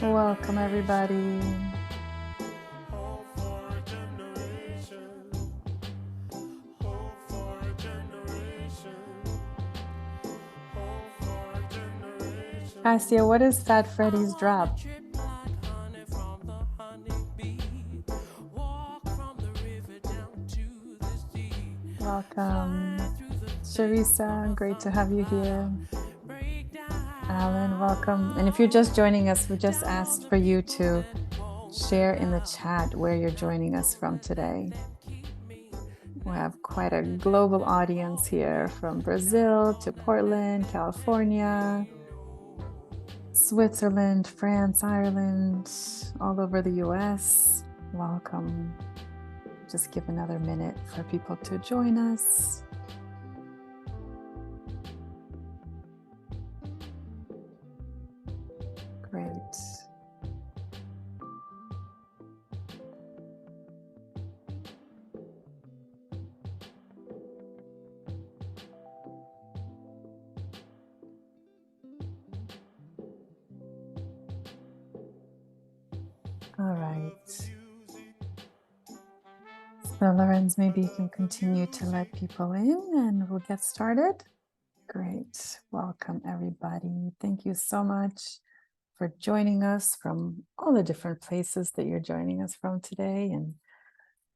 Welcome, everybody. Cassia, what is Fat Freddy's drop? Welcome. Sharisa, great to have you here. Alan, welcome. And if you're just joining us, we just asked for you to share in the chat where you're joining us from today. We have quite a global audience here, from Brazil to Portland, California, Switzerland, France, Ireland, all over the US. Welcome. Just give another minute for people to join us. Great. All right. So Lorenz, maybe you can continue to let people in and we'll get started. Great. Welcome, everybody. Thank you so much for joining us from all the different places that you're joining us from today, and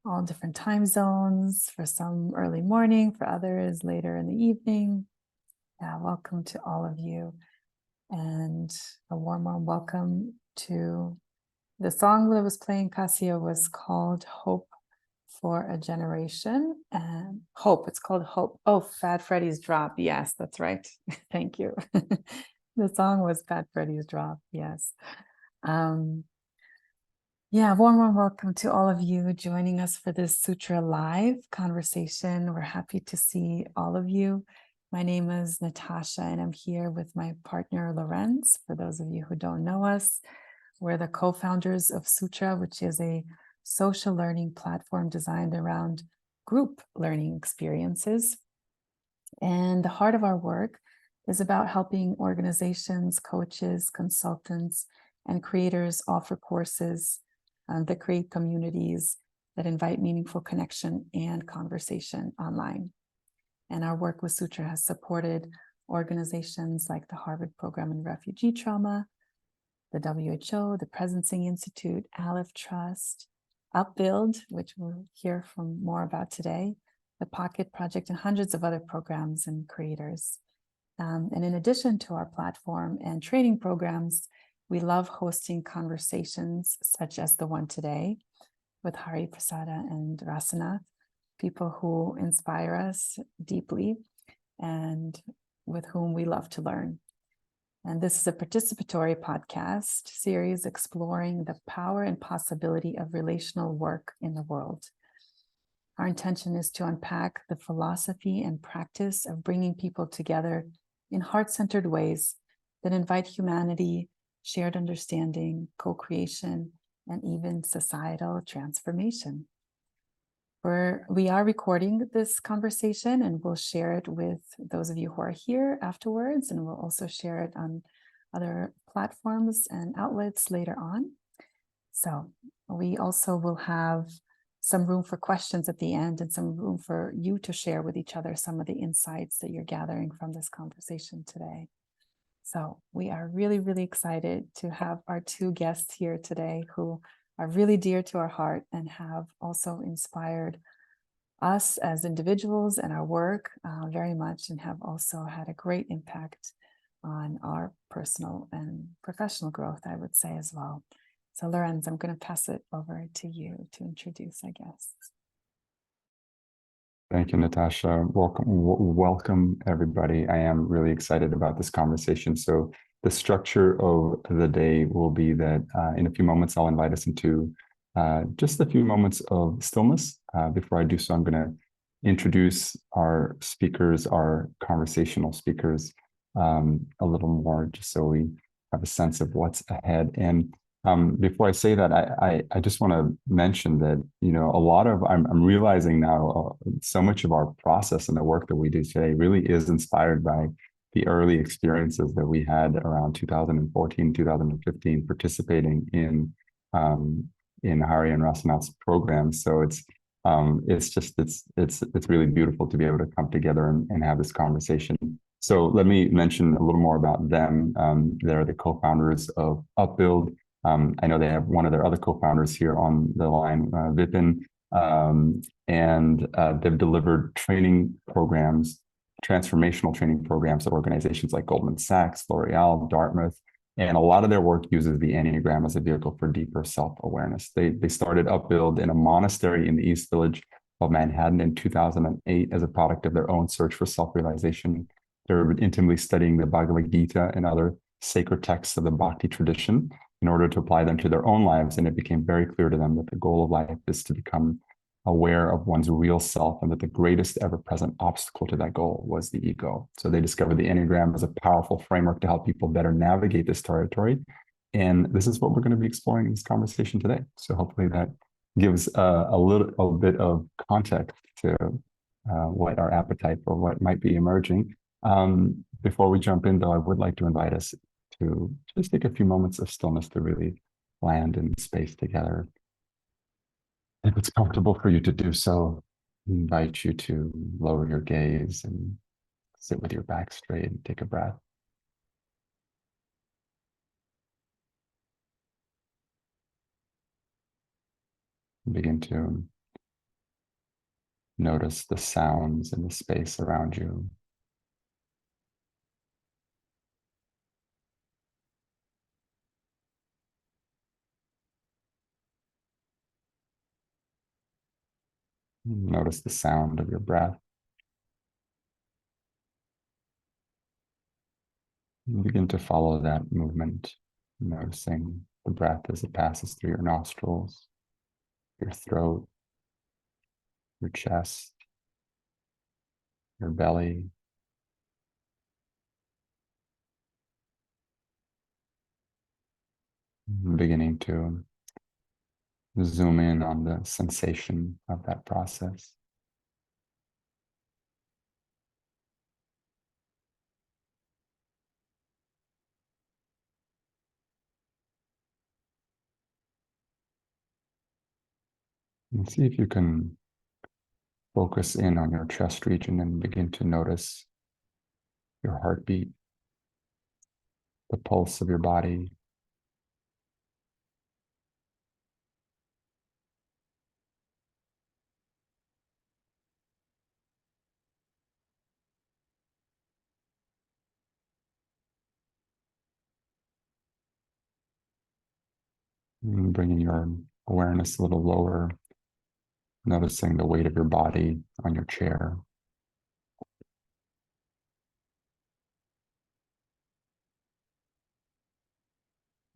all different time zones. For some early morning, for others later in the evening. Yeah, welcome to all of you. And a warm welcome to the song that was playing, Cassia, was called Hope for a Generation. And Hope, it's called Hope. Oh, Fat Freddy's Drop. Yes, that's right. Thank you. The song was Fat Freddy's Drop. Yes. Yeah, warm welcome to all of you joining us for this Sutra live conversation. We're happy to see all of you. My name is Natasha, and I'm here with my partner, Lorenz. For those of you who don't know us, we're the co-founders of Sutra, which is a social learning platform designed around group learning experiences. And the heart of our work is about helping organizations, coaches, consultants, and creators offer courses that create communities that invite meaningful connection and conversation online. And our work with Sutra has supported organizations like the Harvard Program in Refugee Trauma, the WHO, the Presencing Institute, Aleph Trust, Upbuild, which we'll hear from more about today, the Pocket Project, and hundreds of other programs and creators. And in addition to our platform and training programs, we love hosting conversations such as the one today with Hari, Prasada, and Rasanath, people who inspire us deeply and with whom we love to learn. And this is a participatory podcast series exploring the power and possibility of relational work in the world. Our intention is to unpack the philosophy and practice of bringing people together in heart-centered ways that invite humanity, shared understanding, co-creation, and even societal transformation. We are recording this conversation, and we'll share it with those of you who are here afterwards, and we'll also share it on other platforms and outlets later on. So we also will have some room for questions at the end and some room for you to share with each other some of the insights that you're gathering from this conversation today. So we are really, really excited to have our two guests here today who are really dear to our heart and have also inspired us as individuals and our work very much, and have also had a great impact on our personal and professional growth, I would say, as well. So Lorenz, I'm going to pass it over to you to introduce, I guess. Thank you, Natasha. Welcome, everybody. I am really excited about this conversation. So the structure of the day will be that in a few moments, I'll invite us into just a few moments of stillness. Before I do so, I'm going to introduce our speakers, our conversational speakers, a little more, just so we have a sense of what's ahead. And before I say that, I just want to mention that, a lot of, I'm realizing now so much of our process and the work that we do today really is inspired by the early experiences that we had around 2014, 2015, participating um, in Hari and Rasanath's programs. So it's really beautiful to be able to come together and have this conversation. So let me mention a little more about them. They're the co-founders of Upbuild. I know they have one of their other co-founders here on the line, Vipin, and they've delivered training programs, transformational training programs at organizations like Goldman Sachs, L'Oreal, Dartmouth, and a lot of their work uses the Enneagram as a vehicle for deeper self-awareness. They started Upbuild in a monastery in the East Village of Manhattan in 2008 as a product of their own search for self-realization. They're intimately studying the Bhagavad Gita and other sacred texts of the Bhakti tradition in order to apply them to their own lives. And it became very clear to them that the goal of life is to become aware of one's real self, and that the greatest ever present obstacle to that goal was the ego. So they discovered the Enneagram as a powerful framework to help people better navigate this territory. And this is what we're going to be exploring in this conversation today. So hopefully that gives a bit of context to what our appetite for what might be emerging. Before we jump in, though, I would like to invite us to just take a few moments of stillness to really land in space together. If it's comfortable for you to do so, I invite you to lower your gaze and sit with your back straight and take a breath. Begin to notice the sounds in the space around you. Notice the sound of your breath. And begin to follow that movement, noticing the breath as it passes through your nostrils, your throat, your chest, your belly, beginning to zoom in on the sensation of that process. And see if you can focus in on your chest region and begin to notice your heartbeat, the pulse of your body. And bringing your awareness a little lower, noticing the weight of your body on your chair.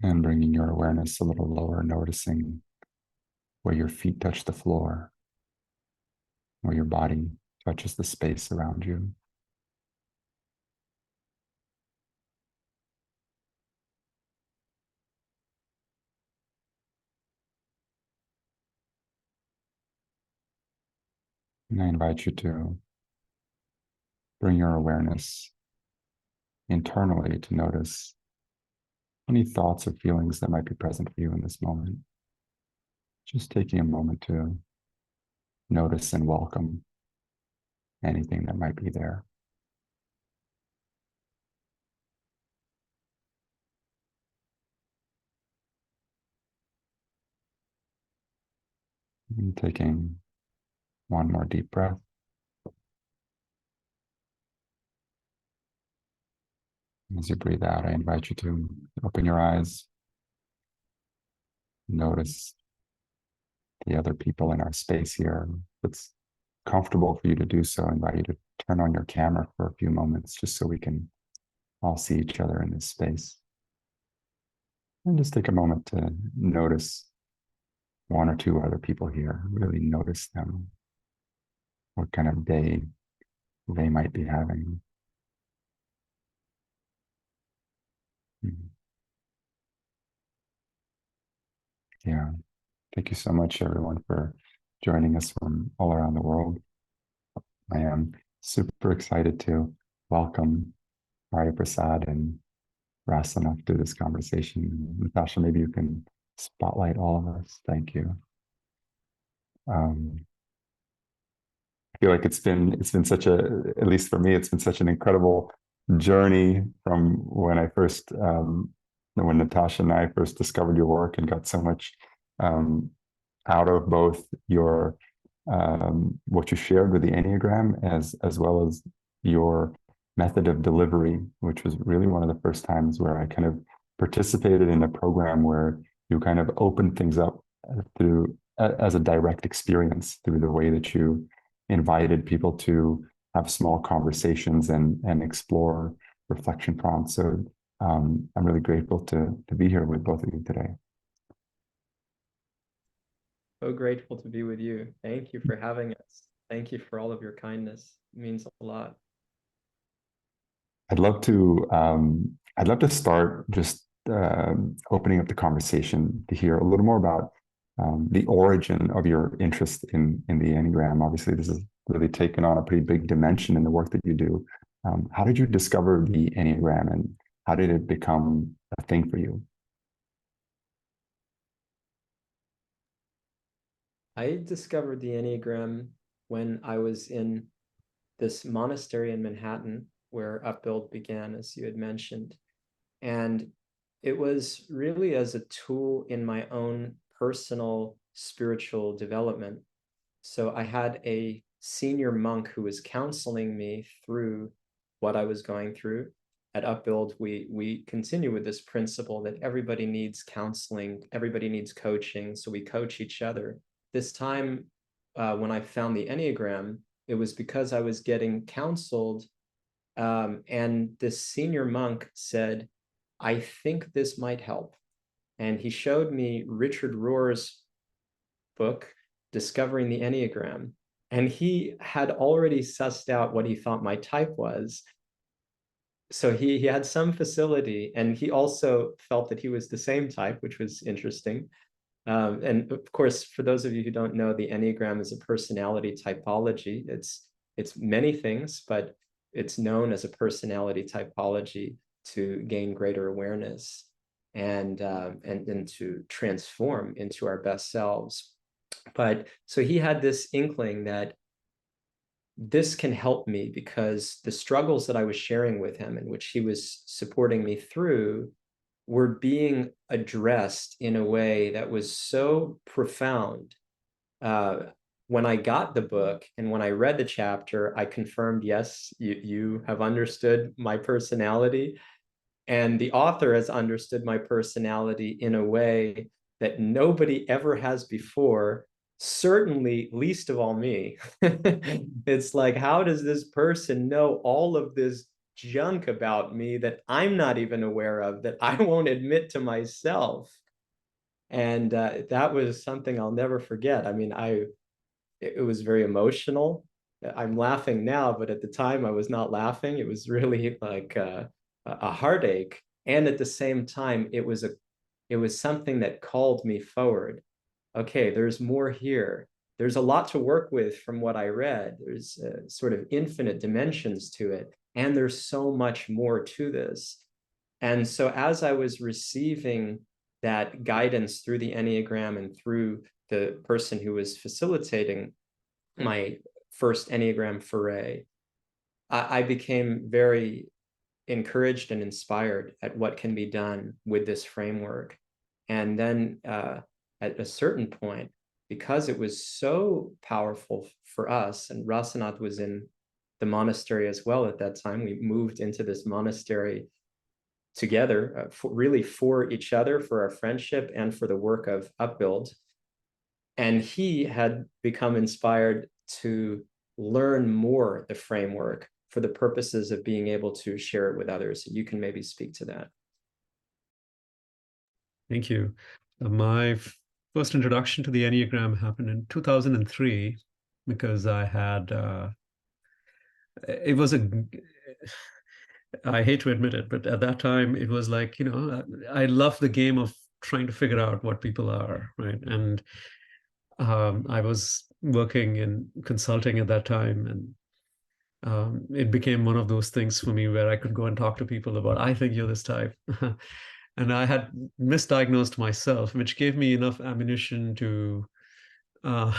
And bringing your awareness a little lower, noticing where your feet touch the floor, where your body touches the space around you. And I invite you to bring your awareness internally to notice any thoughts or feelings that might be present for you in this moment. Just taking a moment to notice and welcome anything that might be there. And taking one more deep breath. As you breathe out, I invite you to open your eyes. Notice the other people in our space here. If it's comfortable for you to do so, I invite you to turn on your camera for a few moments just so we can all see each other in this space. And just take a moment to notice one or two other people here. Really notice them, what kind of day they might be having. Yeah. Thank you so much, everyone, for joining us from all around the world. I am super excited to welcome Arya Prasad and Rasanath through this conversation. Natasha, maybe you can spotlight all of us. Thank you. I feel like it's been such a, at least for me, it's been such an incredible journey from when Natasha and I first discovered your work and got so much um, out of both your what you shared with the Enneagram as well as your method of delivery, which was really one of the first times where I kind of participated in a program where you kind of opened things up through as a direct experience through the way that you invited people to have small conversations and explore reflection prompts. So I'm really grateful to be here with both of you today. So grateful to be with you. Thank you for having us. Thank you for all of your kindness. It means a lot. I'd love to start just opening up the conversation to hear a little more about the origin of your interest in the Enneagram. Obviously, this has really taken on a pretty big dimension in the work that you do. How did you discover the Enneagram, and how did it become a thing for you? I discovered the Enneagram when I was in this monastery in Manhattan where Upbuild began, as you had mentioned. And it was really as a tool in my own personal spiritual development. So I had a senior monk who was counseling me through what I was going through. At Upbuild, we continue with this principle that everybody needs counseling, everybody needs coaching, so we coach each other. This time, when I found the Enneagram, it was because I was getting counseled, and this senior monk said, I think this might help. And he showed me Richard Rohr's book, Discovering the Enneagram. And he had already sussed out what he thought my type was. So he had some facility, and he also felt that he was the same type, which was interesting. And of course, for those of you who don't know, the Enneagram is a personality typology. It's many things, but it's known as a personality typology to gain greater awareness and to transform into our best selves. But so he had this inkling that this can help me because the struggles that I was sharing with him and which he was supporting me through were being addressed in a way that was so profound. When I got the book and when I read the chapter, I confirmed, yes, you have understood my personality. And the author has understood my personality in a way that nobody ever has before, certainly least of all me. It's like, how does this person know all of this junk about me that I'm not even aware of, that I won't admit to myself? And that was something I'll never forget. I mean, it was very emotional. I'm laughing now, but at the time I was not laughing. It was really like a heartache. And at the same time, it was something that called me forward. Okay, there's more here. There's a lot to work with from what I read. There's sort of infinite dimensions to it. And there's so much more to this. And so as I was receiving that guidance through the Enneagram and through the person who was facilitating my first Enneagram foray, I became very encouraged and inspired at what can be done with this framework. And then at a certain point, because it was so powerful for us, and Rasanath was in the monastery as well at that time, we moved into this monastery together, really for each other, for our friendship and for the work of Upbuild. And he had become inspired to learn more the framework for the purposes of being able to share it with others. You can maybe speak to that. Thank you. My first introduction to the Enneagram happened in 2003 because I had, it was I hate to admit it, but at that time it was like, I love the game of trying to figure out what people are, right? And I was working in consulting at that time, and it became one of those things for me where I could go and talk to people about, I think you're this type. And I had misdiagnosed myself, which gave me enough ammunition uh,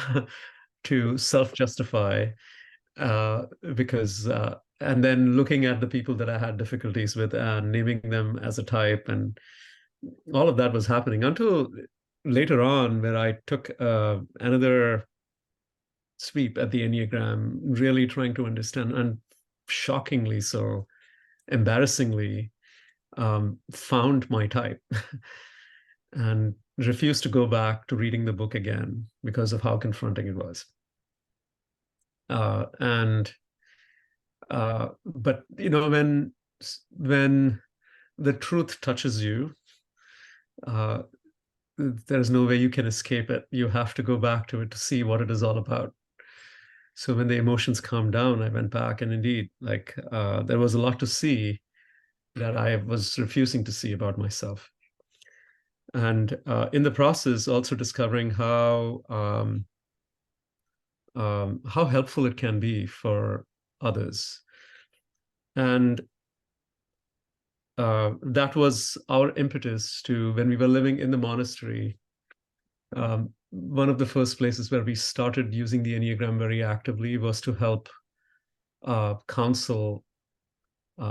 to self-justify, because and then looking at the people that I had difficulties with and naming them as a type, and all of that was happening until later on, where I took another sweep at the Enneagram, really trying to understand, and shockingly so, embarrassingly, found my type and refused to go back to reading the book again because of how confronting it was. And but when the truth touches you, there's no way you can escape it. You have to go back to it to see what it is all about. So when the emotions calmed down, I went back, and indeed, like, there was a lot to see that I was refusing to see about myself. And in the process, also discovering how helpful it can be for others. And that was our impetus to, when we were living in the monastery, one of the first places where we started using the Enneagram very actively was to help counsel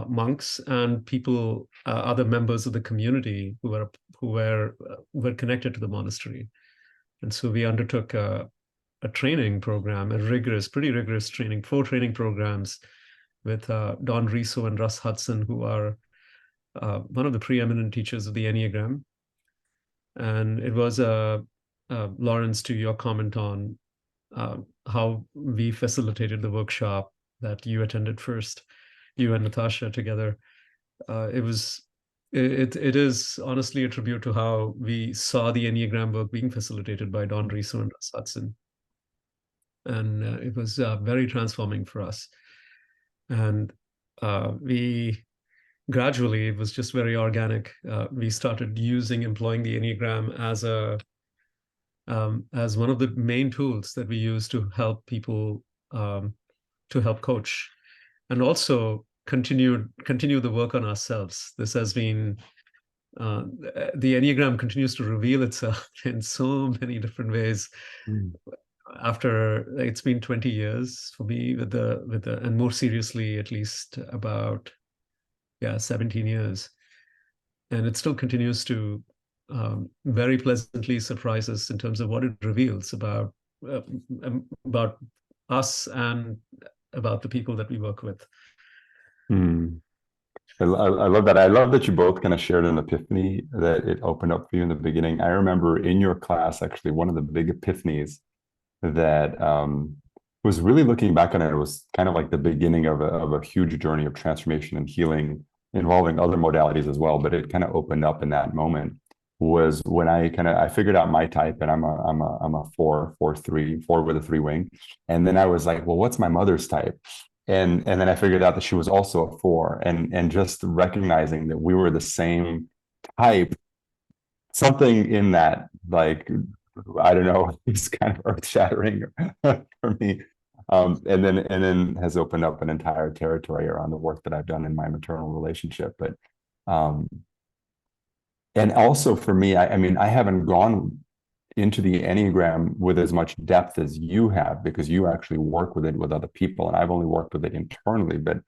monks and people, other members of the community who were connected to the monastery. And so we undertook a training program, pretty rigorous training, 4 training programs with Don Riso and Russ Hudson, who are one of the preeminent teachers of the Enneagram. And it was, Lawrence, to your comment on how we facilitated the workshop that you attended first, you and Natasha together. It is honestly a tribute to how we saw the Enneagram work being facilitated by Don Riso and Russ Hudson. And it was very transforming for us. And we gradually, it was just very organic. We started employing the Enneagram as one of the main tools that we use to help people, to help coach, and also continue the work on ourselves. This has been, the Enneagram continues to reveal itself in so many different ways. After it's been 20 years for me and more seriously, at least about 17 years. And it still continues to very pleasantly surprise us in terms of what it reveals about us and about the people that we work with. I love that. I love that you both kind of shared an epiphany that it opened up for you in the beginning. I remember in your class, actually, one of the big epiphanies that was really, looking back on it, was kind of like the beginning of a huge journey of transformation and healing involving other modalities as well. But it kind of opened up in that moment, was when I figured out my type, and I'm a 4 with a 3 wing. And then I was like, well, what's my mother's type? And then I figured out that she was also a 4, and just recognizing that we were the same type, something in that, like, I don't know, it's kind of earth-shattering for me. And then has opened up an entire territory around the work that I've done in my maternal relationship. But and also for me, I mean, I haven't gone into the Enneagram with as much depth as you have, because you actually work with it with other people, and I've only worked with it internally. But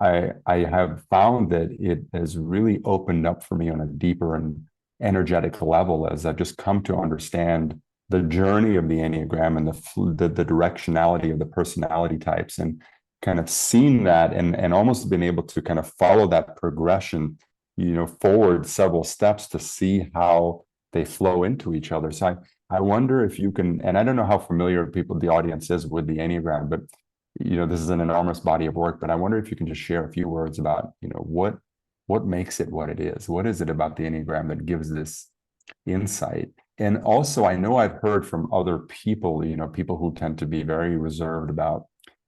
I have found that it has really opened up for me on a deeper and energetic level, as I've just come to understand the journey of the Enneagram and the directionality of the personality types, and kind of seen that, and almost been able to kind of follow that progression, forward several steps to see how they flow into each other. So I wonder if you can, and I don't know how familiar the audience is with the Enneagram, but this is an enormous body of work. But I wonder if you can just share a few words about what makes it what it is. What is it about the Enneagram that gives this insight? And also, I know I've heard from other people, people who tend to be very reserved about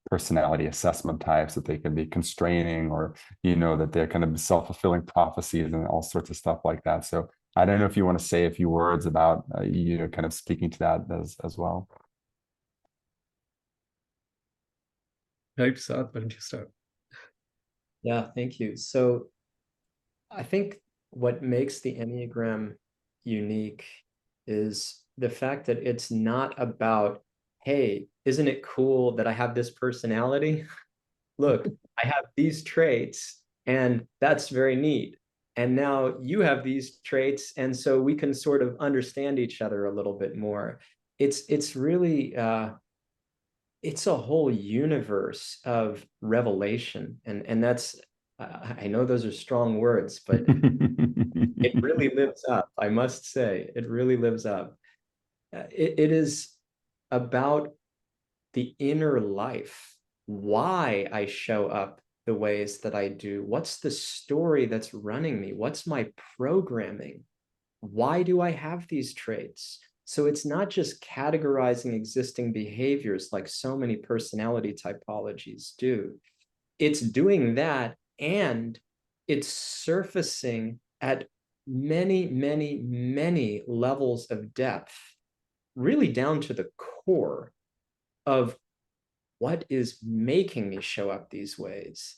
personality assessment types, that they can be constraining, or that they're kind of self-fulfilling prophecies and all sorts of stuff like that. So I don't know if you want to say a few words about kind of speaking to that as well. Right, Prasad, why don't you start? Yeah, thank you. So I think what makes the Enneagram unique is the fact that it's not about, hey, isn't it cool that I have this personality? Look, I have these traits, and that's very neat. And now you have these traits, and so we can sort of understand each other a little bit more. It's really it's a whole universe of revelation, and that's I know those are strong words, but it really lives up. I must say, it really lives up. It is about the inner life, why I show up the ways that I do. What's the story that's running me? What's my programming? Why do I have these traits? So it's not just categorizing existing behaviors like so many personality typologies do. It's doing that, and it's surfacing at many, many, many levels of depth, really down to the core of what is making me show up these ways.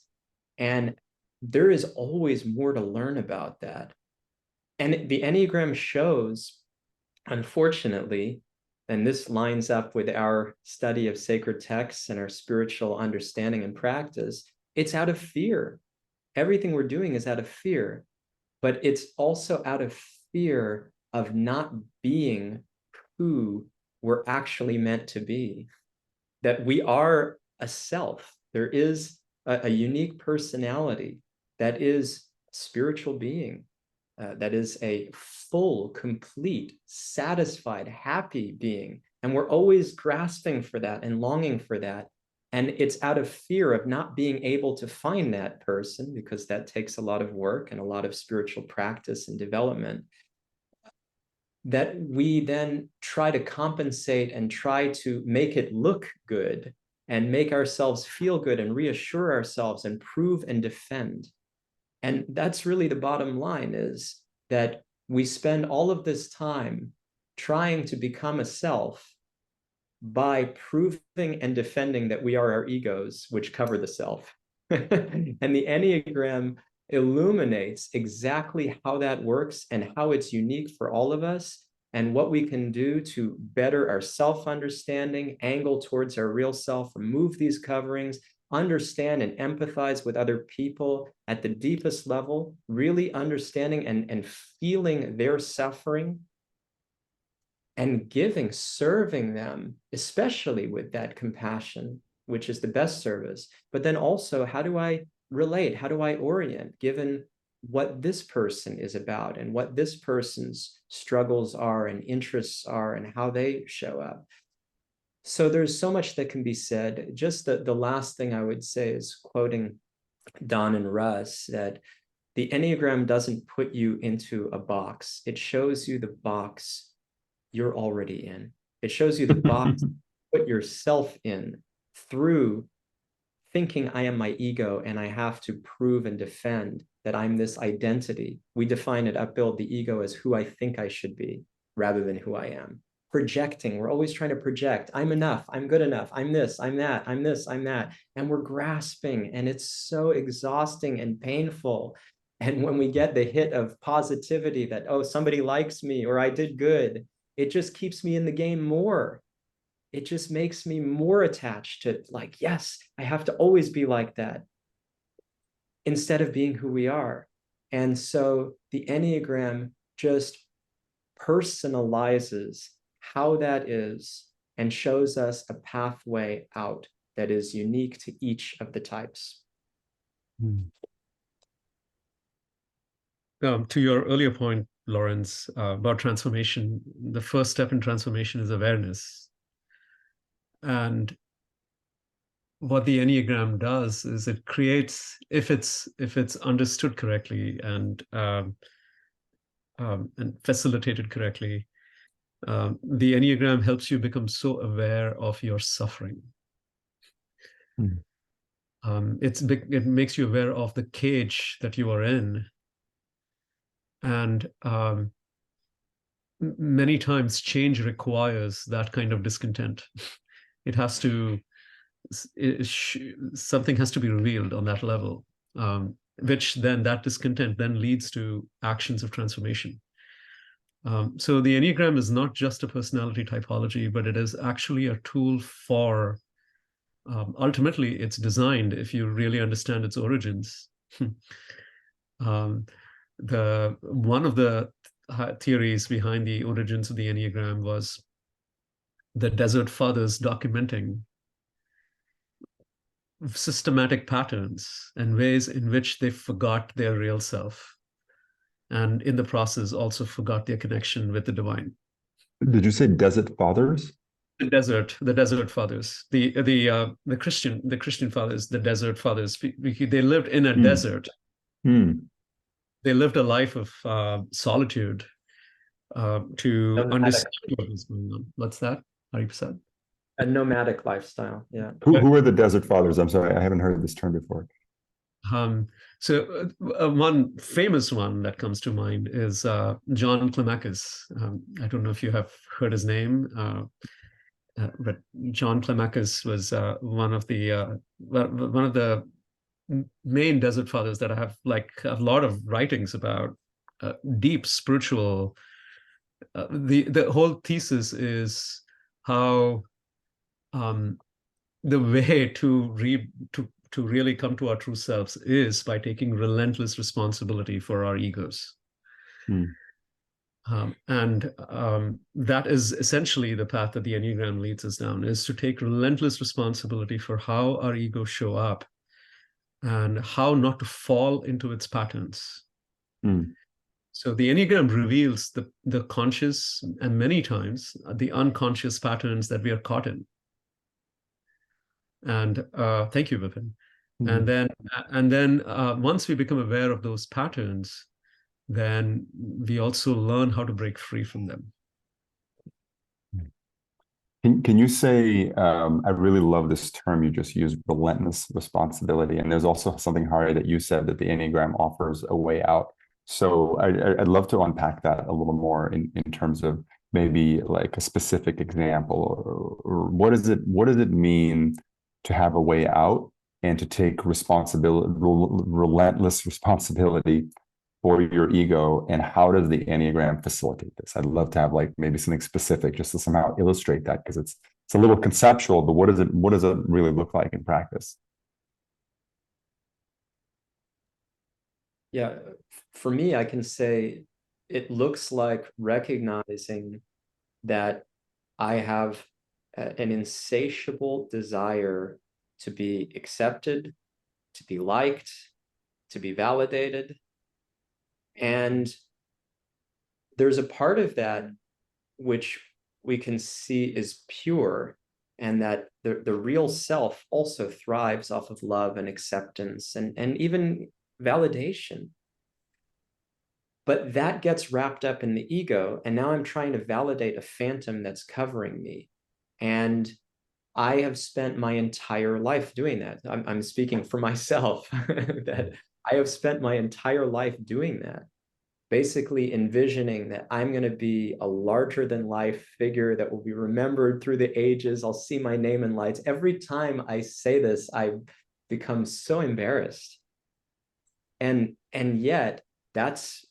And there is always more to learn about that. And the Enneagram shows, unfortunately, and this lines up with our study of sacred texts and our spiritual understanding and practice, it's out of fear. Everything we're doing is out of fear, but it's also out of fear of not being who we're actually meant to be, that we are a self. There is a unique personality that is a spiritual being, that is a full, complete, satisfied, happy being. And we're always grasping for that and longing for that. And it's out of fear of not being able to find that person, because that takes a lot of work and a lot of spiritual practice and development, that we then try to compensate and try to make it look good and make ourselves feel good and reassure ourselves and prove and defend. And that's really the bottom line, is that we spend all of this time trying to become a self by proving and defending that we are our egos, which cover the self. And the Enneagram illuminates exactly how that works and how it's unique for all of us, and what we can do to better our self-understanding, angle towards our real self, remove these coverings, understand and empathize with other people at the deepest level, really understanding and feeling their suffering, and giving, serving them, especially with that compassion, which is the best service. But then also, how do I relate? How do I orient, given what this person is about and what this person's struggles are and interests are and how they show up? So there's so much that can be said. Just the last thing I would say is quoting Don and Russ, that the Enneagram doesn't put you into a box. It shows you the box you're already in. It shows you the box put yourself in through thinking I am my ego and I have to prove and defend that I'm this identity. We define it, upbuild the ego as who I think I should be rather than who I am. Projecting, we're always trying to project. I'm enough, I'm good enough, I'm this, I'm that, I'm this, I'm that. And we're grasping, and it's so exhausting and painful. And when we get the hit of positivity that, oh, somebody likes me or I did good, it just keeps me in the game more. It just makes me more attached to, like, yes, I have to always be like that, instead of being who we are. And so the Enneagram just personalizes how that is and shows us a pathway out that is unique to each of the types. To your earlier point, Lawrence, about transformation, the first step in transformation is awareness. And what the Enneagram does is it creates, if it's understood correctly and facilitated correctly, the Enneagram helps you become so aware of your suffering. It makes you aware of the cage that you are in, and many times change requires that kind of discontent. It has to something has to be revealed on that level, which then that discontent then leads to actions of transformation. So the Enneagram is not just a personality typology, but it is actually a tool for, ultimately, it's designed, if you really understand its origins. One of the theories behind the origins of the Enneagram was the Desert Fathers documenting systematic patterns and ways in which they forgot their real self, and in the process also forgot their connection with the divine. Did you say Desert Fathers? The Desert Fathers, the Christian fathers, the Desert Fathers. They lived in a desert. They lived a life of solitude to understand what was going on. What's that? Hariprasad? A nomadic lifestyle. Yeah. Who are the Desert Fathers? I'm sorry, I haven't heard this term before. So one famous one that comes to mind is John Climacus. I don't know if you have heard his name, but John Climacus was one of the main Desert Fathers that I have like a lot of writings about. Deep spiritual. The whole thesis is how the way to really come to our true selves is by taking relentless responsibility for our egos. And that is essentially the path that the Enneagram leads us down, is to take relentless responsibility for how our egos show up and how not to fall into its patterns. So the Enneagram reveals the conscious and many times the unconscious patterns that we are caught in. And thank you, Vipin. And then once we become aware of those patterns, then we also learn how to break free from them. Can you say, I really love this term you just used, relentless responsibility. And there's also something, Hari, that you said that the Enneagram offers a way out. So I'd love to unpack that a little more in terms of maybe like a specific example, or what does it mean to have a way out and to take relentless responsibility for your ego, and how does the Enneagram facilitate this? I'd love to have like maybe something specific just to somehow illustrate that, because it's a little conceptual, but what does it really look like in practice? Yeah, for me, I can say it looks like recognizing that I have an insatiable desire to be accepted, to be liked, to be validated. And there's a part of that which we can see is pure, and that the real self also thrives off of love and acceptance and even validation. But that gets wrapped up in the ego, and now I'm trying to validate a phantom that's covering me. And I have spent my entire life doing that. I'm speaking for myself, that I have spent my entire life doing that, basically envisioning that I'm going to be a larger than life figure that will be remembered through the ages. I'll see my name in lights. Every time I say this, I become so embarrassed. And yet that's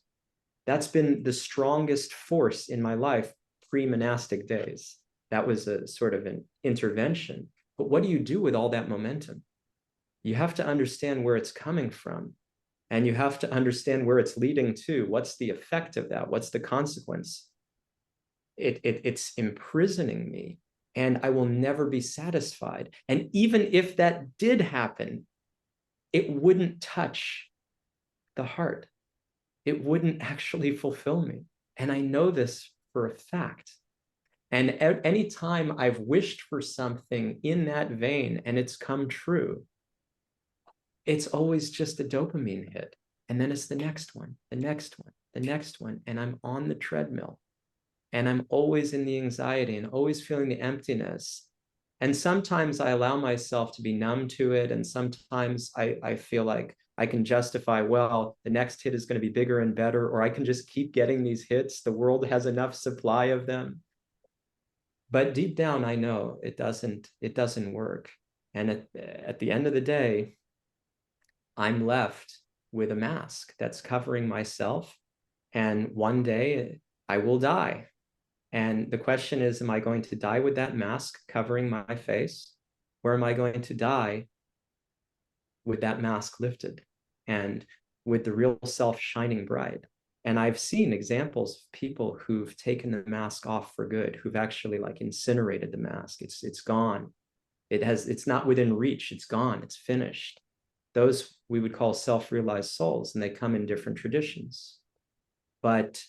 been the strongest force in my life pre-monastic days. That was a sort of an intervention. But what do you do with all that momentum? You have to understand where it's coming from. And you have to understand where it's leading to. What's the effect of that? What's the consequence? It's imprisoning me, and I will never be satisfied. And even if that did happen, it wouldn't touch the heart. It wouldn't actually fulfill me. And I know this for a fact. And anytime I've wished for something in that vein and it's come true, it's always just a dopamine hit. And then it's the next one, the next one, the next one. And I'm on the treadmill. And I'm always in the anxiety and always feeling the emptiness. And sometimes I allow myself to be numb to it. And sometimes I feel like I can justify, well, the next hit is going to be bigger and better, or I can just keep getting these hits. The world has enough supply of them. But deep down, I know it doesn't work. And at the end of the day, I'm left with a mask that's covering myself. And one day I will die. And the question is, am I going to die with that mask covering my face? Or am I going to die with that mask lifted and with the real self shining bright? And I've seen examples of people who've taken the mask off for good, who've actually like incinerated the mask. It's gone. It's not within reach. It's gone. It's finished. Those we would call self-realized souls, and they come in different traditions. But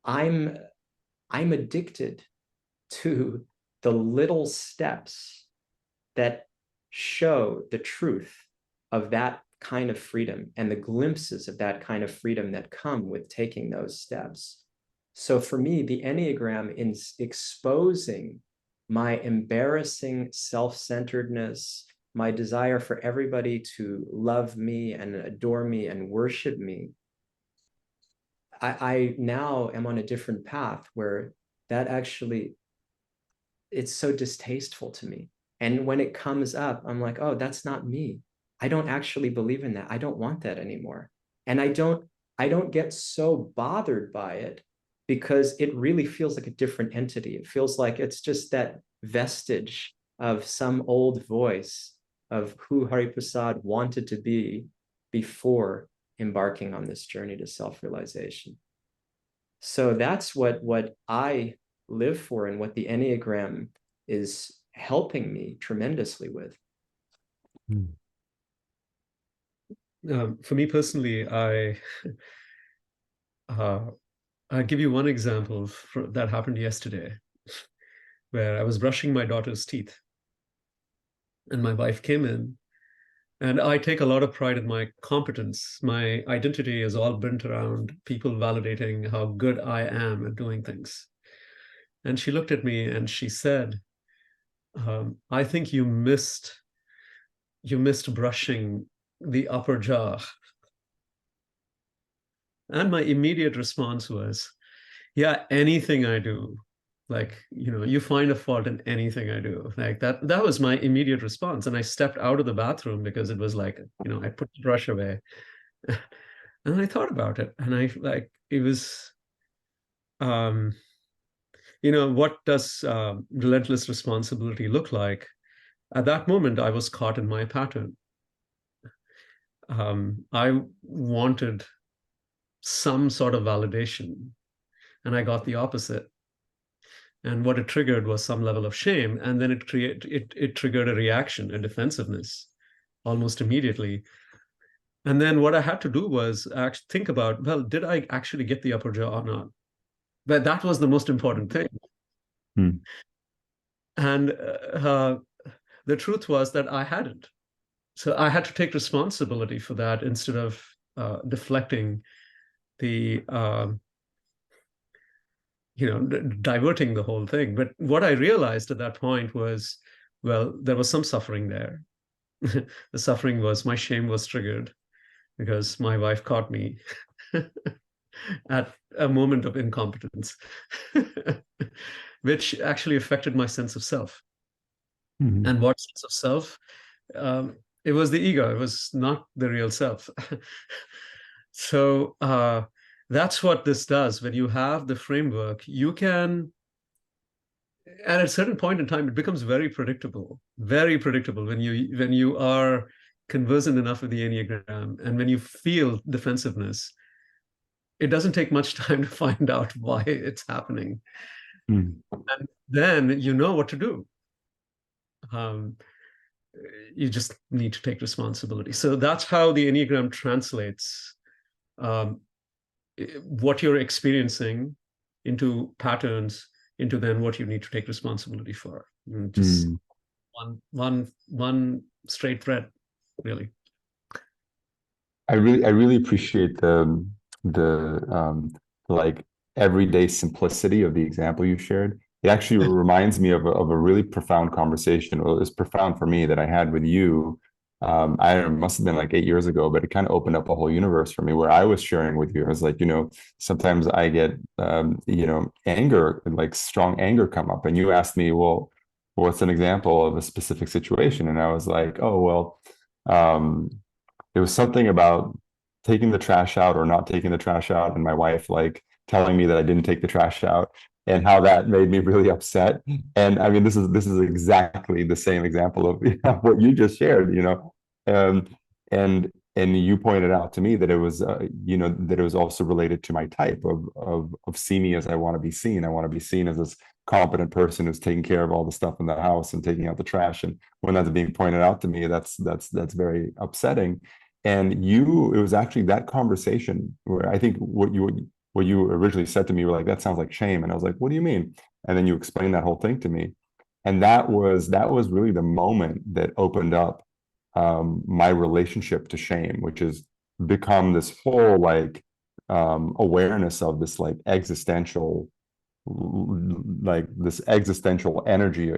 I'm addicted to the little steps that show the truth of that kind of freedom and the glimpses of that kind of freedom that come with taking those steps. So for me, the Enneagram is exposing my embarrassing self-centeredness, my desire for everybody to love me and adore me and worship me. I now am on a different path where that actually, it's so distasteful to me. And when it comes up, I'm like, oh, that's not me. I don't actually believe in that. I don't want that anymore. And I don't get so bothered by it because it really feels like a different entity. It feels like it's just that vestige of some old voice of who Hari Prasad wanted to be before embarking on this journey to self-realization. So that's what I live for and what the Enneagram is helping me tremendously with. For me personally, I'll give you one example that happened yesterday, where I was brushing my daughter's teeth, and my wife came in, and I take a lot of pride in my competence. My identity is all built around people validating how good I am at doing things. And she looked at me and she said, I think you missed brushing the upper jaw. And my immediate response was, yeah, anything I do, like, you find a fault in anything I do. Like that was my immediate response. And I stepped out of the bathroom because it was like, I put the brush away. And I thought about it. And it was, what does relentless responsibility look like? At that moment, I was caught in my pattern. I wanted some sort of validation, and I got the opposite. And what it triggered was some level of shame, and then it triggered a reaction, a defensiveness, almost immediately. And then what I had to do was actually think about, well, did I actually get the upper jaw or not? But that was the most important thing. And the truth was that I hadn't. So I had to take responsibility for that instead of deflecting the diverting the whole thing. But what I realized at that point was, well, there was some suffering there. The suffering was my shame was triggered because my wife caught me at a moment of incompetence, which actually affected my sense of self. And what sense of self? It was the ego. It was not the real self. So that's what this does. When you have the framework, you can, and at a certain point in time, it becomes very predictable when you are conversant enough with the Enneagram, and when you feel defensiveness, it doesn't take much time to find out why it's happening. And then you know what to do. You just need to take responsibility. So that's how the Enneagram translates what you're experiencing into patterns, into then what you need to take responsibility for. Just one straight thread, really. I really appreciate the like everyday simplicity of the example you shared. It actually reminds me of a really profound conversation. Well, it was profound for me that I had with you. I don't know, it must have been like 8 years ago, but it kind of opened up a whole universe for me where I was sharing with you. I was like, sometimes I get, anger, like strong anger come up. And you asked me, well, what's an example of a specific situation? And I was like, oh, well, it was something about taking the trash out or not taking the trash out, and my wife like telling me that I didn't take the trash out, and how that made me really upset. And I mean, this is exactly the same example of what you just shared, um, and you pointed out to me that it was, that it was also related to my type of see me as I want to be seen. I want to be seen as this competent person who's taking care of all the stuff in the house and taking out the trash. And when that's being pointed out to me, that's very upsetting. And it was actually that conversation where I think what you originally said to me, you were like, that sounds like shame. And I was like, what do you mean? And then you explained that whole thing to me. And that was really the moment that opened up my relationship to shame, which has become this whole like awareness of this like existential, energy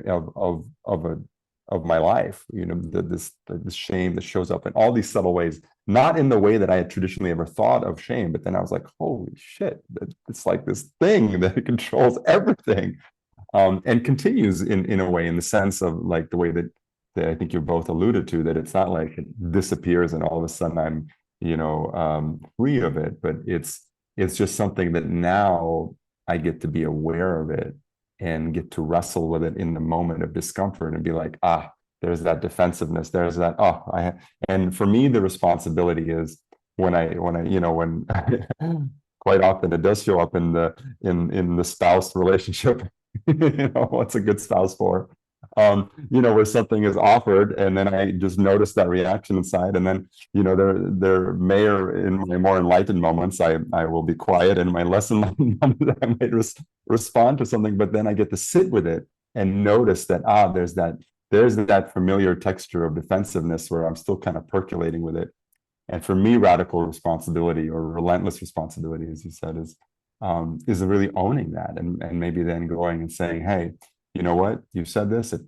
of my life, this shame that shows up in all these subtle ways, not in the way that I had traditionally ever thought of shame, but then I was like, holy shit, it's like this thing that controls everything, and continues in a way, in the sense of like the way that I think you both alluded to, that it's not like it disappears and all of a sudden I'm free of it, but it's just something that now I get to be aware of it and get to wrestle with it in the moment of discomfort and be like, there's that defensiveness, there's that, and for me, the responsibility is when quite often it does show up in the spouse relationship. What's a good spouse for? Where something is offered and then I just notice that reaction inside, and then there may, or in my more enlightened moments, I will be quiet, and my less enlightened moments I might respond to something, but then I get to sit with it and notice that there's that familiar texture of defensiveness where I'm still kind of percolating with it. And for me, radical responsibility, or relentless responsibility, as you said, is really owning that, and maybe then going and saying, hey, you know what, you said this, it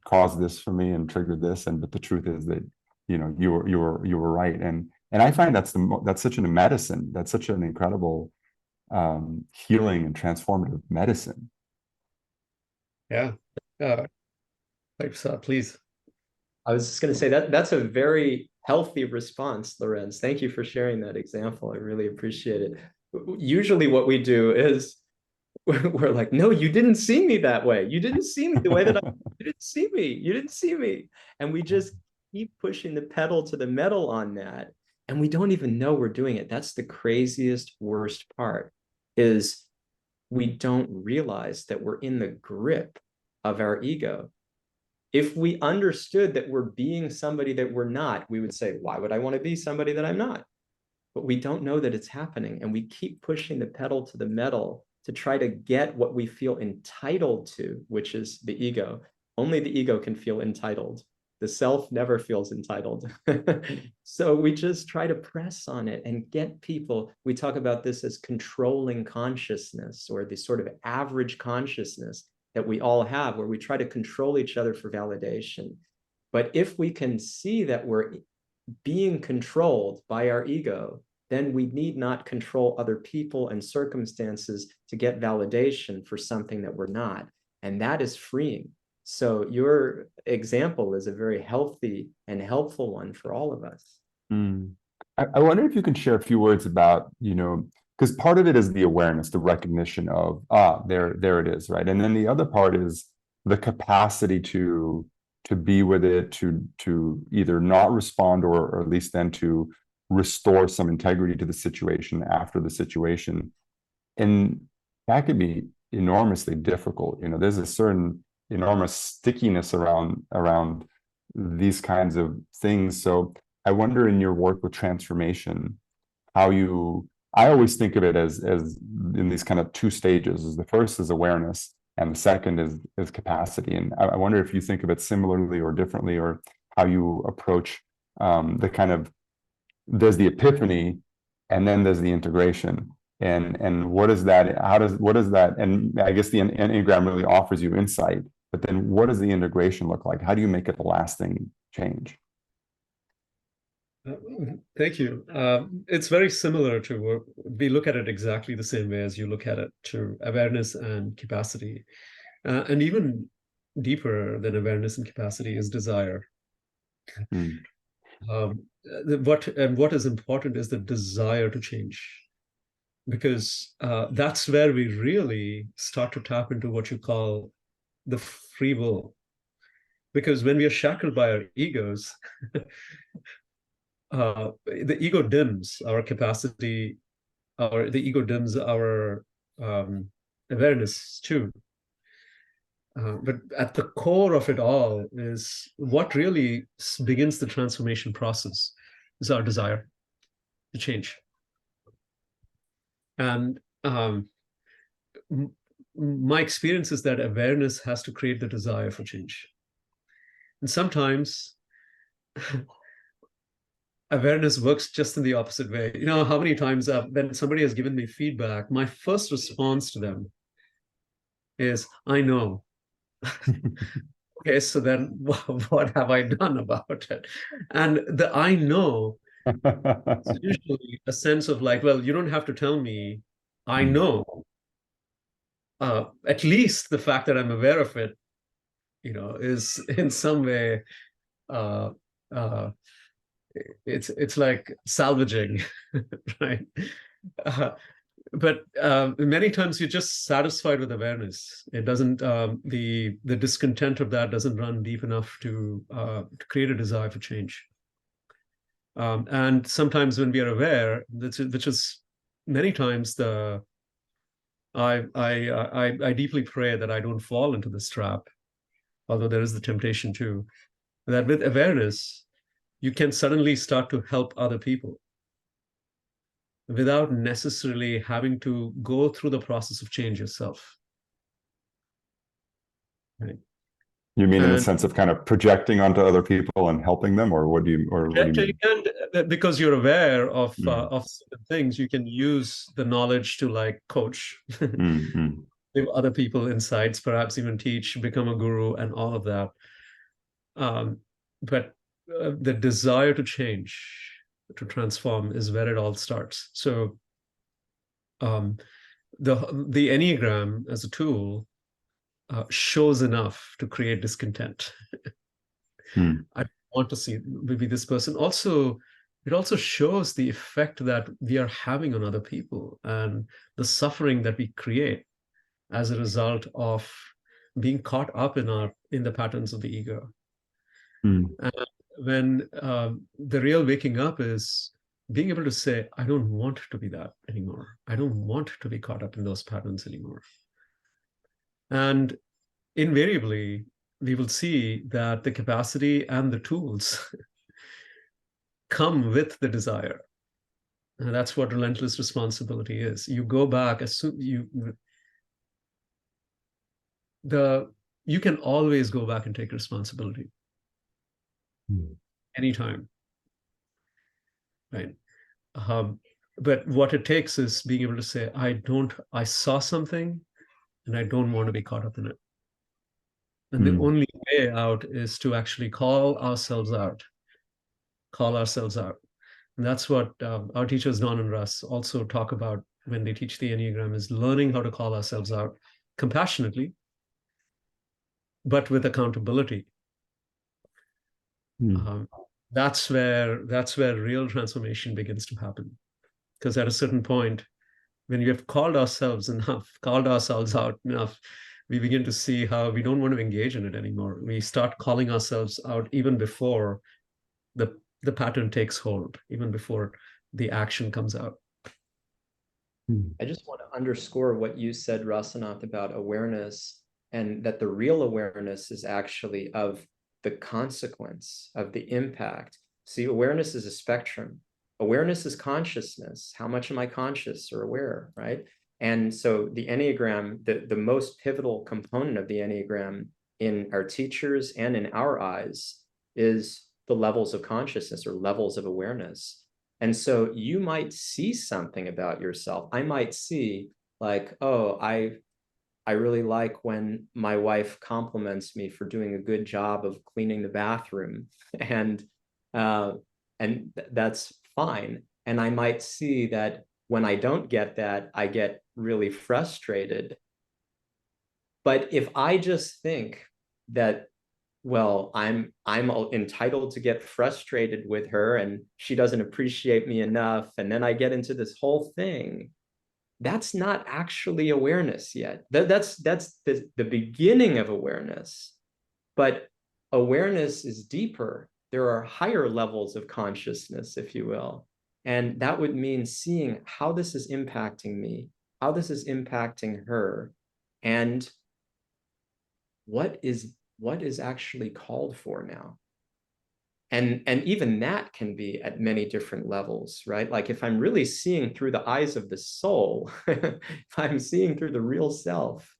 caused this for me and triggered this, but the truth is that you were right. And I find that's such a medicine, that's such an incredible healing and transformative medicine. Yeah. Please. I was just going to say that's a very healthy response, Lorenz. Thank you for sharing that example. I really appreciate it. Usually what we do is we're like, no, you didn't see me that way. You didn't see me the way that you didn't see me. You didn't see me. And we just keep pushing the pedal to the metal on that. And we don't even know we're doing it. That's the craziest, worst part, is we don't realize that we're in the grip of our ego. If we understood that we're being somebody that we're not, we would say, why would I want to be somebody that I'm not? But we don't know that it's happening. And we keep pushing the pedal to the metal to try to get what we feel entitled to, which is the ego. Only the ego can feel entitled. The self never feels entitled. So we just try to press on it and get people. We talk about this as controlling consciousness, or the sort of average consciousness that we all have, where we try to control each other for validation. But if we can see that we're being controlled by our ego, then we need not control other people and circumstances to get validation for something that we're not. And that is freeing. So your example is a very healthy and helpful one for all of us. I wonder if you can share a few words about, because part of it is the awareness, the recognition of, there it is, right? And then the other part is the capacity to be with it, to either not respond, or at least then to restore some integrity to the situation after the situation. And that could be enormously difficult. There's a certain enormous stickiness around these kinds of things. So I wonder, in your work with transformation, I always think of it as in these kind of two stages. The first is awareness, and the second is capacity. And I wonder if you think of it similarly or differently, or how you approach the kind of, there's the epiphany, and then there's the integration. And what is that? What is that? And I guess the Enneagram really offers you insight, but then what does the integration look like? How do you make it a lasting change? Thank you. It's very similar to, we look at it exactly the same way as you look at it, to awareness and capacity. And even deeper than awareness and capacity is desire. Mm. What is important is the desire to change, because that's where we really start to tap into what you call the free will. Because when we are shackled by our egos, the ego dims our capacity, the ego dims our awareness too. But at the core of it all is what really begins the transformation process is our desire to change. And my experience is that awareness has to create the desire for change. And sometimes awareness works just in the opposite way. You know, how many times when somebody has given me feedback, my first response to them is, I know. Okay, so then what have I done about it? And the I know is usually a sense of like, well, you don't have to tell me, I know. At least the fact that I'm aware of it, you know, is in some way, uh, uh, it's like salvaging, right? Uh, but many times you're just satisfied with awareness. It doesn't, the discontent of that doesn't run deep enough to create a desire for change. And sometimes when we are aware, which is many times I deeply pray that I don't fall into this trap, although there is the temptation too, that with awareness, you can suddenly start to help other people without necessarily having to go through the process of change yourself. Right. You mean in the And sense of kind of projecting onto other people and helping them, or what do you mean? and because you're aware of certain things, you can use the knowledge to like coach, give other people insights, perhaps even teach, become a guru, and all of that. But the desire to change, to transform, is where it all starts. So the Enneagram as a tool shows enough to create discontent. I want to see maybe this person. Also, it also shows the effect that we are having on other people and the suffering that we create as a result of being caught up in the patterns of the ego. And when the real waking up is being able to say, I don't want to be that anymore. I don't want to be caught up in those patterns anymore. And invariably, we will see that the capacity and the tools come with the desire. And that's what relentless responsibility is. You go back as soon you can always go back and take responsibility anytime, right? But what it takes is being able to say, I saw something and I don't want to be caught up in it. And the only way out is to actually call ourselves out. And that's what our teachers, Don and Russ, also talk about when they teach the Enneagram, is learning how to call ourselves out compassionately, but with accountability. That's where real transformation begins to happen. Because at a certain point, when we have called ourselves out enough, we begin to see how we don't want to engage in it anymore. We start calling ourselves out even before the pattern takes hold, even before the action comes out. I just want to underscore what you said, Rasanath, about awareness, and that the real awareness is actually of the consequence, of the impact. See, awareness is a spectrum. Awareness is consciousness. How much am I conscious or aware, right? And so the Enneagram, the most pivotal component of the Enneagram in our teachers and in our eyes is the levels of consciousness or levels of awareness. And so you might see something about yourself. I might see like, oh, I really like when my wife compliments me for doing a good job of cleaning the bathroom, and that's fine. And I might see that when I don't get that, I get really frustrated. But if I just think that, well, I'm entitled to get frustrated with her and she doesn't appreciate me enough. And then I get into this whole thing. That's not actually awareness yet. That's the beginning of awareness. But awareness is deeper. There are higher levels of consciousness, if you will. And that would mean seeing how this is impacting me, how this is impacting her, and what is actually called for now. And even that can be at many different levels, right? Like if I'm really seeing through the eyes of the soul, if I'm seeing through the real self,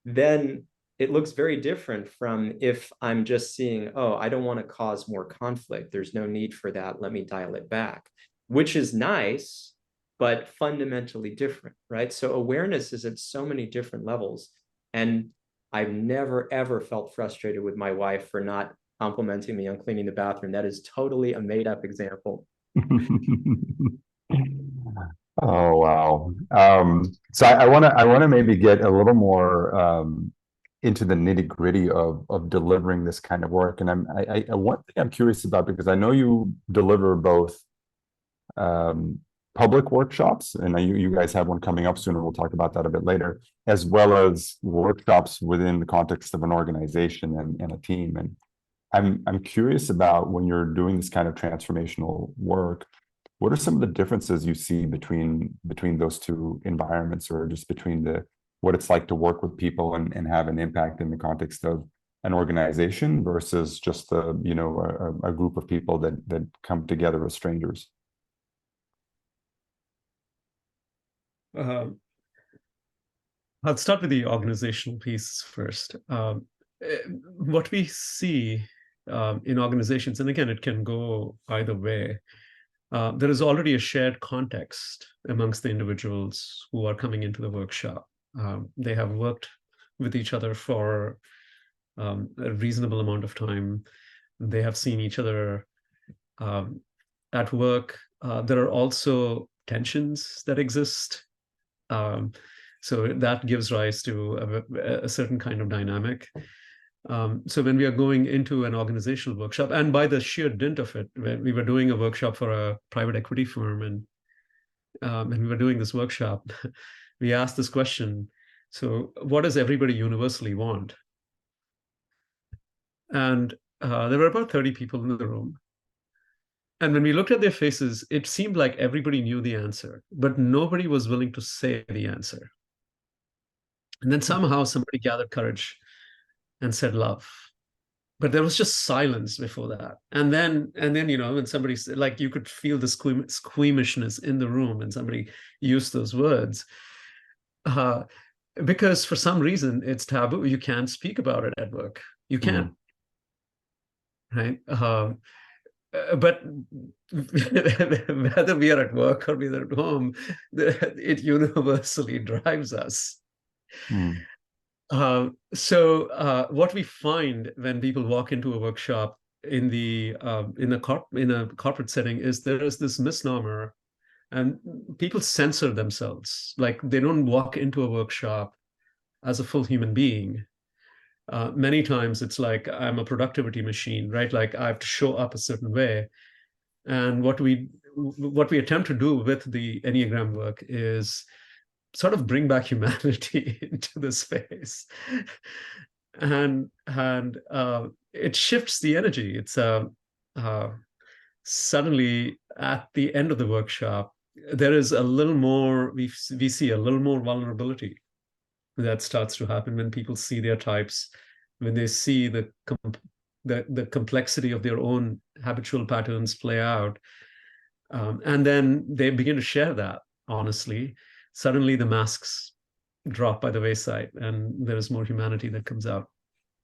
then it looks very different from if I'm just seeing, oh, I don't want to cause more conflict. There's no need for that. Let me dial it back, which is nice, but fundamentally different, right? So awareness is at so many different levels. And I've never, ever felt frustrated with my wife for not complimenting me on cleaning the bathroom. That is totally a made-up example. Oh, wow. So I want to maybe get a little more into the nitty-gritty of delivering this kind of work. And one thing I'm curious about, because I know you deliver both public workshops, and you guys have one coming up soon, and we'll talk about that a bit later, as well as workshops within the context of an organization and a team. And I'm curious about, when you're doing this kind of transformational work, what are some of the differences you see between those two environments, or just between what it's like to work with people and have an impact in the context of an organization versus just a group of people that come together as strangers? I'll start with the organizational piece first. What we see in organizations, and again, it can go either way, there is already a shared context amongst the individuals who are coming into the workshop. They have worked with each other for a reasonable amount of time. They have seen each other at work. There are also tensions that exist. So that gives rise to a certain kind of dynamic. So when we are going into an organizational workshop, and by the sheer dint of it, when we were doing a workshop for a private equity firm, and we were doing this workshop, we asked this question: so what does everybody universally want? And there were about 30 people in the room. And when we looked at their faces, it seemed like everybody knew the answer, but nobody was willing to say the answer. And then somehow somebody gathered courage and said love. But there was just silence before that. And then, when somebody said, like, you could feel the squeamishness in the room, and somebody used those words. Because for some reason it's taboo. You can't speak about it at work. You can't. Right? But whether we are at work or we are at home, it universally drives us. So what we find when people walk into a workshop in a corporate setting is there is this misnomer, and people censor themselves. Like, they don't walk into a workshop as a full human being. Many times it's like, I'm a productivity machine, right? Like, I have to show up a certain way. And what we attempt to do with the Enneagram work is sort of bring back humanity into the space, and it shifts the energy. It's suddenly at the end of the workshop, there is a little more. We see a little more vulnerability that starts to happen when people see their types, when they see the complexity of their own habitual patterns play out, and then they begin to share that honestly. Suddenly the masks drop by the wayside, and there is more humanity that comes out.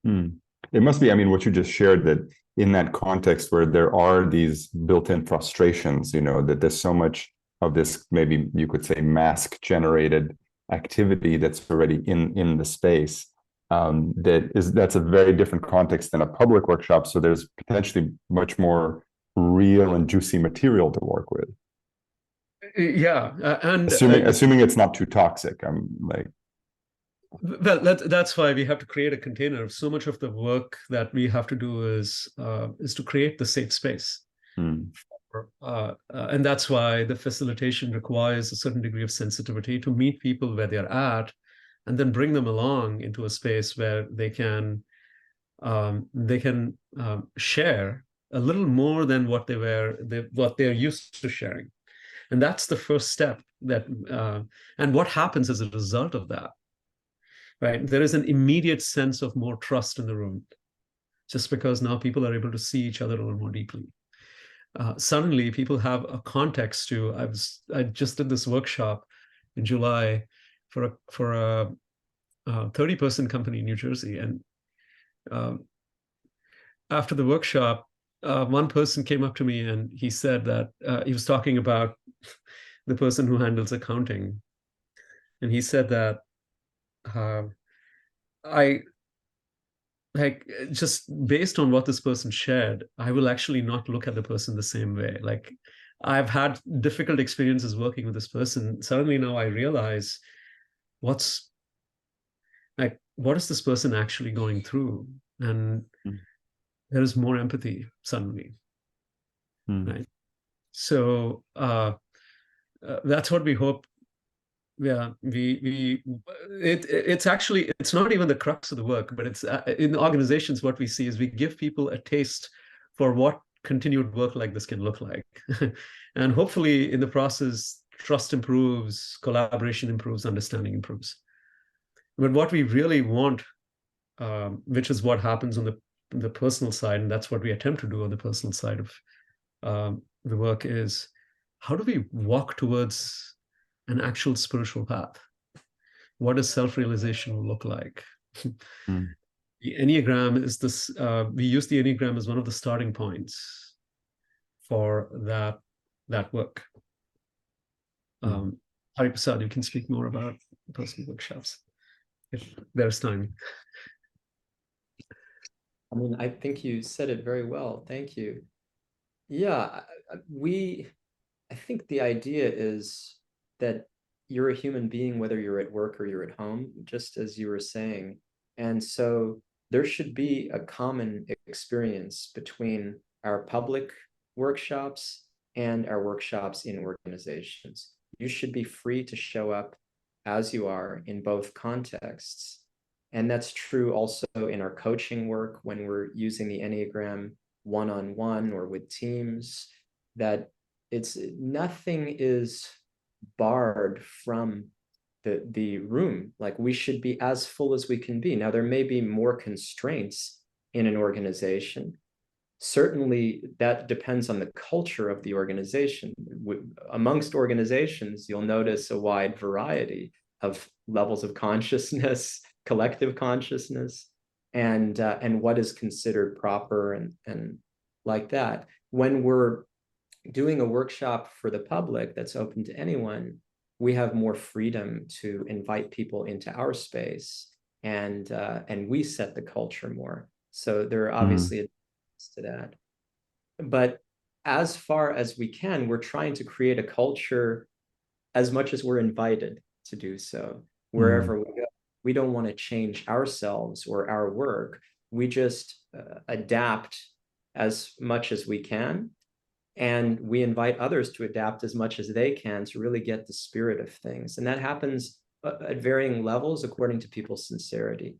It must be, I mean, what you just shared, that in that context where there are these built-in frustrations, that there's so much of this, maybe you could say, mask generated activity that's already in the space, that's a very different context than a public workshop. So there's potentially much more real and juicy material to work with. Yeah, and assuming it's not too toxic. I'm like, Well, that's why we have to create a container. So much of the work that we have to do is to create the safe space. Mm. And that's why the facilitation requires a certain degree of sensitivity to meet people where they're at, and then bring them along into a space where they can share a little more than what they're used to sharing. And that's the first step. And what happens as a result of that, right? There is an immediate sense of more trust in the room, just because now people are able to see each other a little more deeply. Suddenly, people have a context to. I just did this workshop in July for a 30-person company in New Jersey, and after the workshop, one person came up to me and he said that he was talking about the person who handles accounting, and he said that I like, just based on what this person shared, I will actually not look at the person the same way. Like, I've had difficult experiences working with this person. Suddenly now I realize what is this person actually going through? And there is more empathy suddenly. Right? So that's what we hope. Yeah, it's actually, it's not even the crux of the work, but it's in organizations, what we see is we give people a taste for what continued work like this can look like. And hopefully in the process, trust improves, collaboration improves, understanding improves. But what we really want, which is what happens on the personal side, and that's what we attempt to do on the personal side of the work, is how do we walk towards an actual spiritual path? What does self-realization look like? The Enneagram is this, we use the Enneagram as one of the starting points for that work. Hari Prasad, you can speak more about personal workshops if there's time. I mean, I think you said it very well. Thank you. Yeah, I think the idea is that you're a human being, whether you're at work or you're at home, just as you were saying. And so there should be a common experience between our public workshops and our workshops in organizations. You should be free to show up as you are in both contexts. And that's true also in our coaching work when we're using the Enneagram one-on-one or with teams, that nothing is barred from the room. Like, we should be as full as we can be. Now, there may be more constraints in an organization. Certainly that depends on the culture of the organization. Amongst organizations, you'll notice a wide variety of levels of consciousness, collective consciousness, and what is considered proper and like that. When we're doing a workshop for the public that's open to anyone, we have more freedom to invite people into our space, and we set the culture more. So there are obviously advantages to that. But as far as we can, we're trying to create a culture as much as we're invited to do so wherever we go. We don't want to change ourselves or our work. We just adapt as much as we can. And we invite others to adapt as much as they can to really get the spirit of things. And that happens at varying levels according to people's sincerity.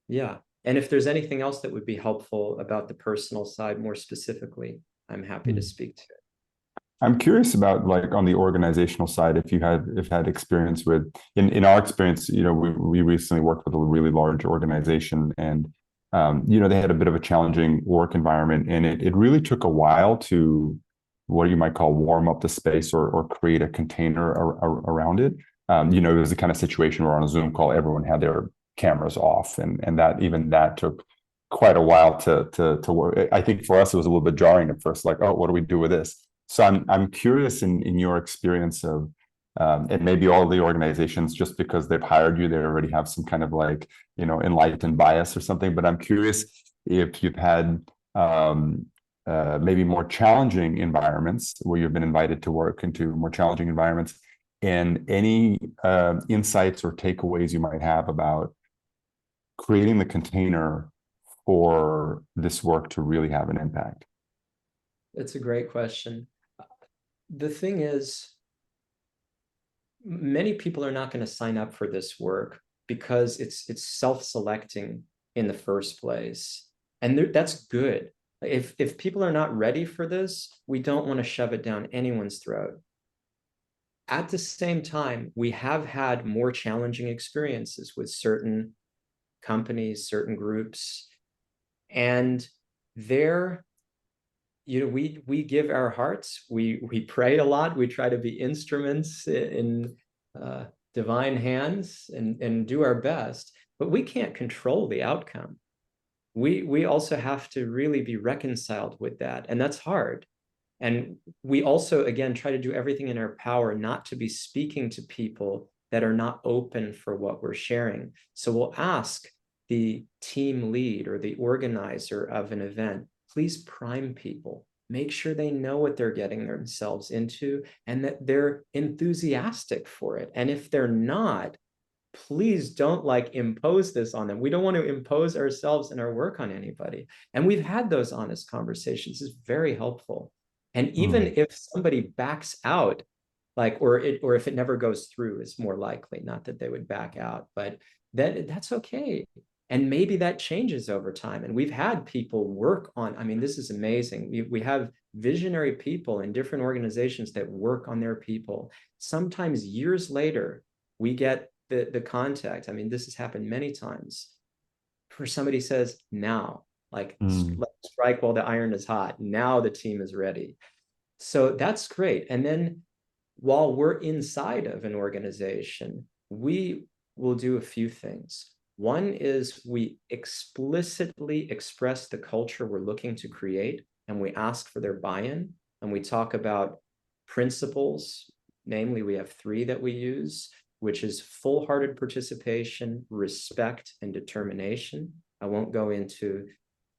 Yeah. And if there's anything else that would be helpful about the personal side more specifically, I'm happy to speak to it. I'm curious about, like, on the organizational side, if had experience with, in our experience, we recently worked with a really large organization, and they had a bit of a challenging work environment, and it really took a while to, what you might call, warm up the space or create a container around it. It was the kind of situation where on a Zoom call, everyone had their cameras off, and that took quite a while to work. I think for us, it was a little bit jarring at first, like, oh, what do we do with this? So I'm curious in your experience of, and maybe all the organizations, just because they've hired you, they already have some kind of, like, enlightened bias or something. But I'm curious if you've had maybe more challenging environments where you've been invited to work into more challenging environments, and any insights or takeaways you might have about creating the container for this work to really have an impact? It's a great question. The thing is, many people are not going to sign up for this work because it's self-selecting in the first place. And that's good. If people are not ready for this, we don't want to shove it down anyone's throat. At the same time, we have had more challenging experiences with certain companies, certain groups, and there, we give our hearts, we pray a lot, we try to be instruments in divine hands and do our best, but we can't control the outcome. We also have to really be reconciled with that, and that's hard. And we also, again, try to do everything in our power not to be speaking to people that are not open for what we're sharing. So we'll ask the team lead or the organizer of an event, please prime people, make sure they know what they're getting themselves into and that they're enthusiastic for it. And if they're not, please don't impose this on them. We don't want to impose ourselves and our work on anybody. And we've had those honest conversations. It's very helpful. And even if somebody backs out, or if it never goes through, is more likely, not that they would back out, but that's okay. And maybe that changes over time. And we've had people work on, this is amazing. We have visionary people in different organizations that work on their people. Sometimes years later, we get the contact. This has happened many times, where somebody says, now, let's strike while the iron is hot. Now the team is ready. So that's great. And then while we're inside of an organization, we will do a few things. One is we explicitly express the culture we're looking to create, and we ask for their buy-in, and we talk about principles. Namely, we have 3 that we use, which is full-hearted participation, respect, and determination. I won't go into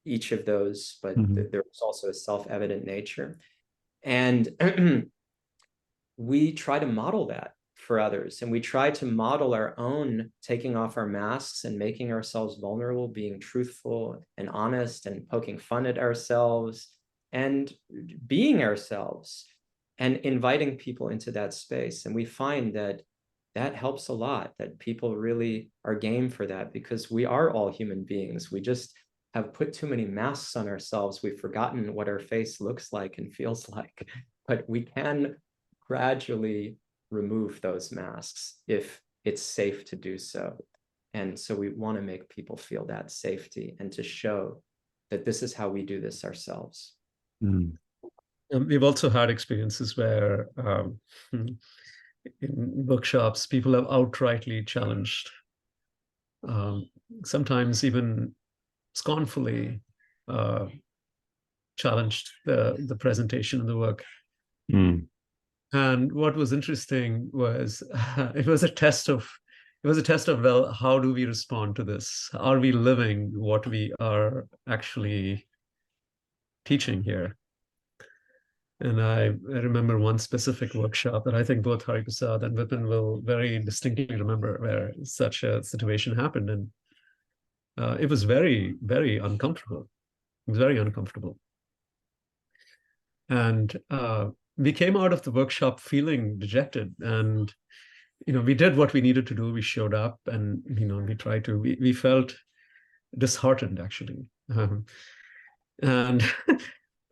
each of those, but there's also a self-evident nature. And we try to model that for others. And we try to model our own taking off our masks and making ourselves vulnerable, being truthful and honest and poking fun at ourselves and being ourselves and inviting people into that space. And we find that that helps a lot, that people really are game for that, because we are all human beings. We just have put too many masks on ourselves. We've forgotten what our face looks like and feels like, but we can gradually remove those masks if it's safe to do so. And so we want to make people feel that safety and to show that this is how we do this ourselves. We've also had experiences where in workshops, people have outrightly challenged, sometimes even scornfully challenged the presentation of the work. And what was interesting was it was a test of, well, how do we respond to this? Are we living what we are actually teaching here? And I remember one specific workshop that I think both Hari Prasad and Vipin will very distinctly remember, where such a situation happened. And it was very, very uncomfortable. It was very uncomfortable. And we came out of the workshop feeling dejected. And, we did what we needed to do. We showed up and, we tried to, we felt disheartened, actually. And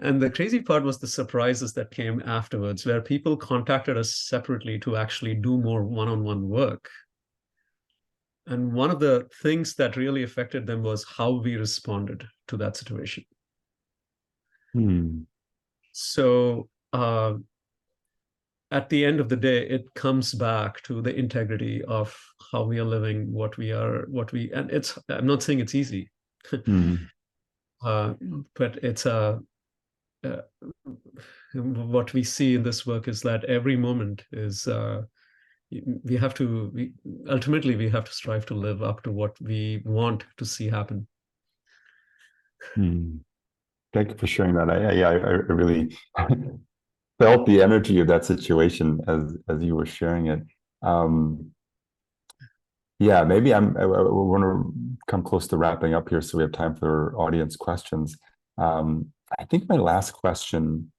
and the crazy part was the surprises that came afterwards, where people contacted us separately to actually do more one-on-one work. And one of the things that really affected them was how we responded to that situation. So at the end of the day, it comes back to the integrity of how we are living, and I'm not saying it's easy, but it's what we see in this work is that every moment is, ultimately we have to strive to live up to what we want to see happen. Thank you for sharing that. I really felt the energy of that situation as you were sharing it. Yeah, maybe I want to come close to wrapping up here so we have time for audience questions. I think my last question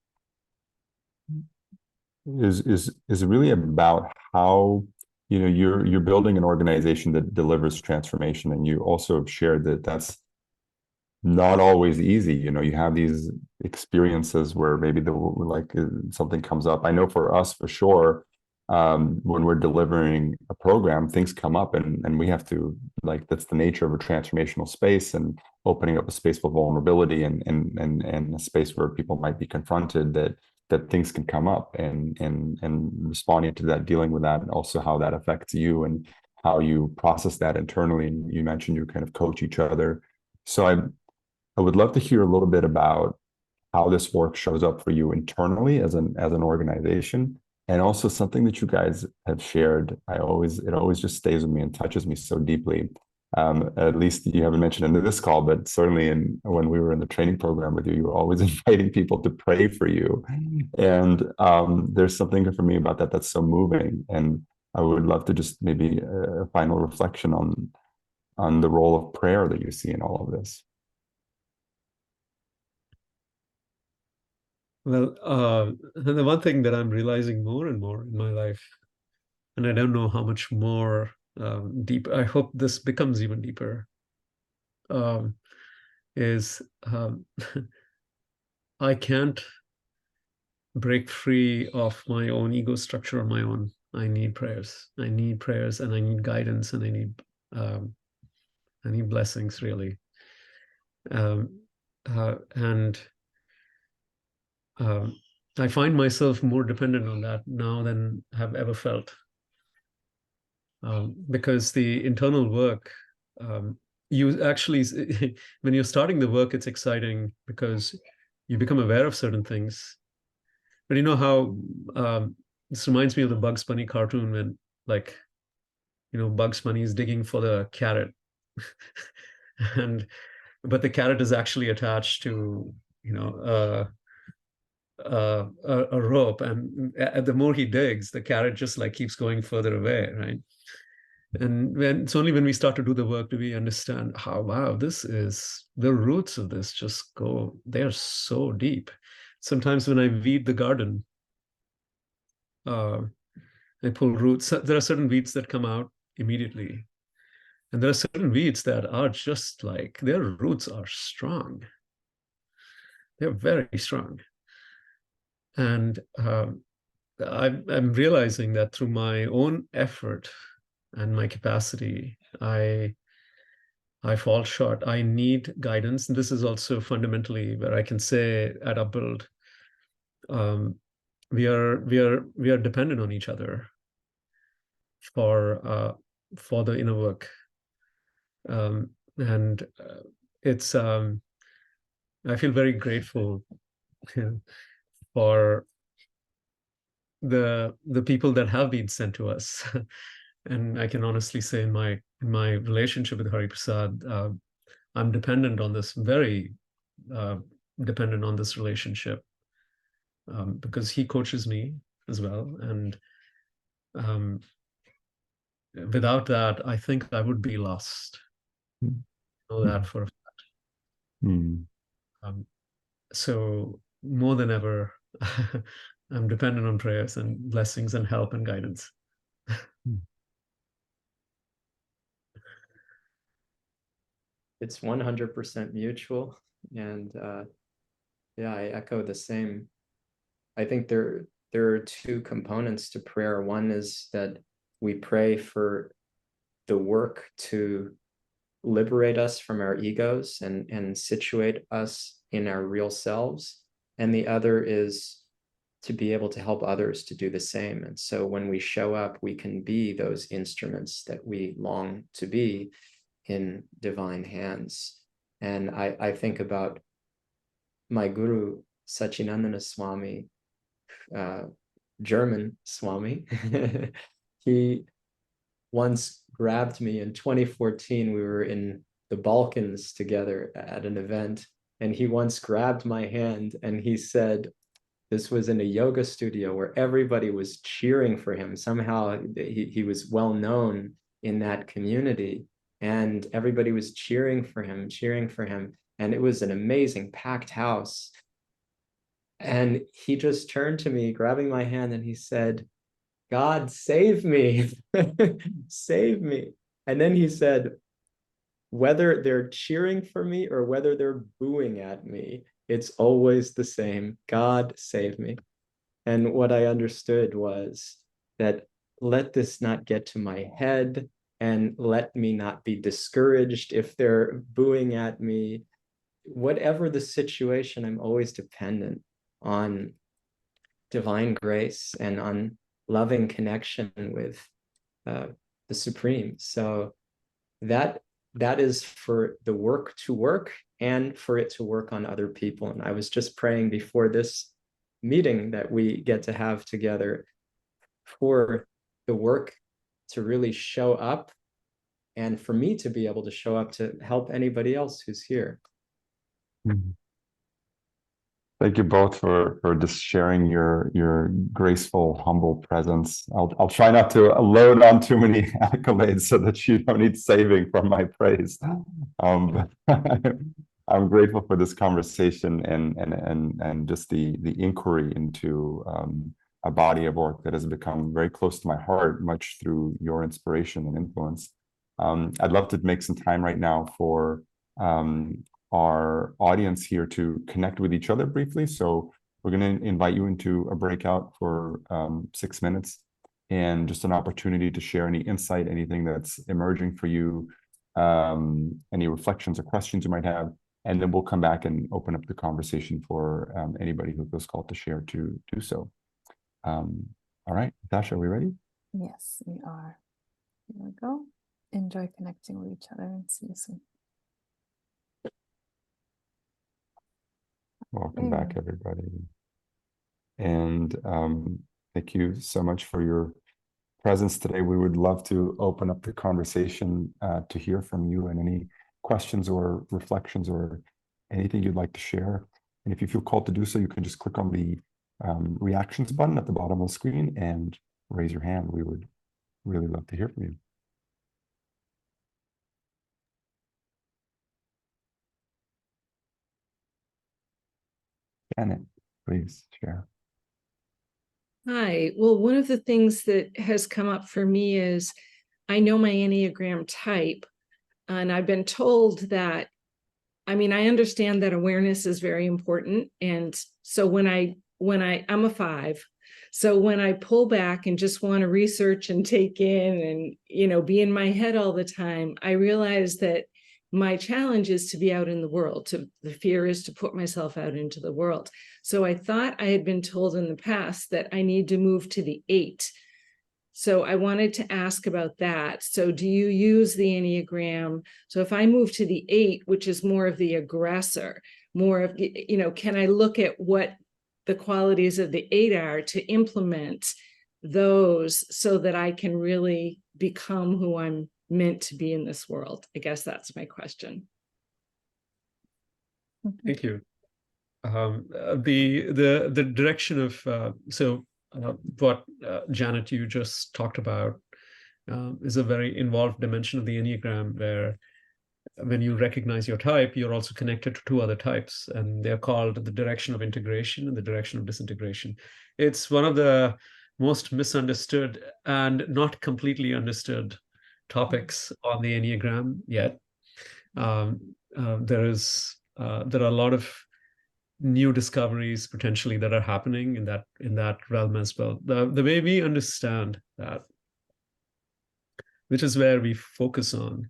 is really about how, you know, you're building an organization that delivers transformation, and you also have shared that that's not always easy. You know, you have these experiences where maybe something comes up. I know for us, for sure, when we're delivering a program, things come up, and we have to, like, that's the nature of a transformational space, and opening up a space for vulnerability, and a space where people might be confronted, that things can come up, and responding to that, dealing with that, and also how that affects you and how you process that internally. And you mentioned you kind of coach each other. So I would love to hear a little bit about how this work shows up for you internally as an organization, and also something that you guys have shared. It always just stays with me and touches me so deeply. At least you haven't mentioned in this call, but certainly when we were in the training program with you, you were always inviting people to pray for you. And there's something for me about that that's so moving. And I would love to just maybe a final reflection on the role of prayer that you see in all of this. Well, the one thing that I'm realizing more and more in my life, and I don't know how much more deep, I hope this becomes even deeper, is I can't break free of my own ego structure on my own. I need prayers. I need prayers, and I need guidance, and I need blessings, really. And I find myself more dependent on that now than I've ever felt. Because the internal work, you actually, when you're starting the work, it's exciting because you become aware of certain things. But you know how this reminds me of the Bugs Bunny cartoon when, like, you know, Bugs Bunny is digging for the carrot, but the carrot is actually attached to, you know, a rope, and the more he digs, the carrot just like keeps going further away, right? And it's only when we start to do the work do we understand how, wow, this is the roots of this just go, they're so deep. Sometimes when I weed the garden, I pull roots. There are certain weeds that come out immediately, and there are certain weeds that are just like, their roots are strong. They're very strong. And I'm realizing that through my own effort and my capacity, I fall short. I need guidance. And this is also fundamentally where I can say at Upbuild, we are dependent on each other for the inner work. And it's I feel very grateful for the people that have been sent to us. And I can honestly say in my relationship with Hari Prasad, I'm dependent on this, very dependent on this relationship, because he coaches me as well. And without that, I think I would be lost. I know that for a fact. So more than ever, I'm dependent on prayers and blessings and help and guidance. It's 100% mutual. And yeah, I echo the same. I think there are two components to prayer. One is that we pray for the work to liberate us from our egos and situate us in our real selves. And the other is to be able to help others to do the same. And so when we show up, we can be those instruments that we long to be in divine hands. And I think about my guru, Sachinandana Swami, German Swami. He once grabbed me in 2014. We were in the Balkans together at an event, and he once grabbed my hand and he said, This was in a yoga studio where everybody was cheering for him. Somehow he was well known in that community, and everybody was cheering for him, cheering for him. And it was an amazing packed house. And he just turned to me, grabbing my hand, and he said, "God, save me, save me." And then he said, "Whether they're cheering for me or whether they're booing at me, it's always the same. God, save me." And what I understood was that let this not get to my head, and let me not be discouraged if they're booing at me. Whatever the situation, I'm always dependent on divine grace and on loving connection with the Supreme. So that is for the work to work and for it to work on other people. And I was just praying before this meeting that we get to have together for the work to really show up, and for me to be able to show up to help anybody else who's here. Thank you both for just sharing your graceful, humble presence. I'll try not to load on too many accolades so that you don't need saving from my praise. I'm grateful for this conversation and just the inquiry into a body of work that has become very close to my heart, much through your inspiration and influence. I'd love to make some time right now for our audience here to connect with each other briefly. So we're going to invite you into a breakout for 6 minutes, and just an opportunity to share any insight, anything that's emerging for you, any reflections or questions you might have. And then we'll come back and open up the conversation for anybody who feels called to share to do so. All right, Natasha, are we ready? Yes, we are. Here we go. Enjoy connecting with each other, and see you soon. Welcome back, everybody. And thank you so much for your presence today. We would love to open up the conversation to hear from you, and any questions or reflections or anything you'd like to share. And if you feel called to do so, you can just click on the reactions button at the bottom of the screen and raise your hand. We would really love to hear from you. Janet, please share. Hi. Well, one of the things that has come up for me is I know my Enneagram type, and I've been told that, I mean, I understand that awareness is very important. And so when I'm a 5, so when I pull back and just want to research and take in and, be in my head all the time, I realize that my challenge is to be out in the world. The fear is to put myself out into the world. So I thought I had been told in the past that I need to move to the 8. So I wanted to ask about that. So do you use the Enneagram? So if I move to the 8, which is more of the aggressor, more of, can I look at what the qualities of the 8 are to implement those so that I can really become who I'm meant to be in this world? I guess that's my question. Thank you. The direction of what Janet, you just talked about is a very involved dimension of the Enneagram, where when you recognize your type, you're also connected to 2 other types, and they're called the direction of integration and the direction of disintegration. It's one of the most misunderstood and not completely understood topics on the Enneagram yet. There are a lot of new discoveries potentially that are happening in that realm as well. The way we understand that, which is where we focus on,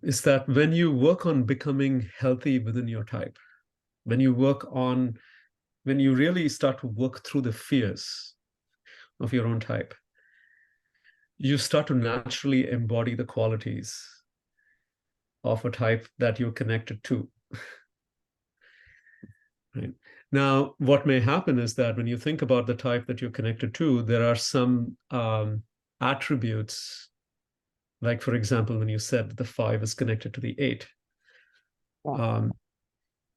is that when you work on becoming healthy within your type, when you really start to work through the fears of your own type, you start to naturally embody the qualities of a type that you're connected to. Right. Now, what may happen is that when you think about the type that you're connected to, there are some attributes, like, for example, when you said the 5 is connected to the 8,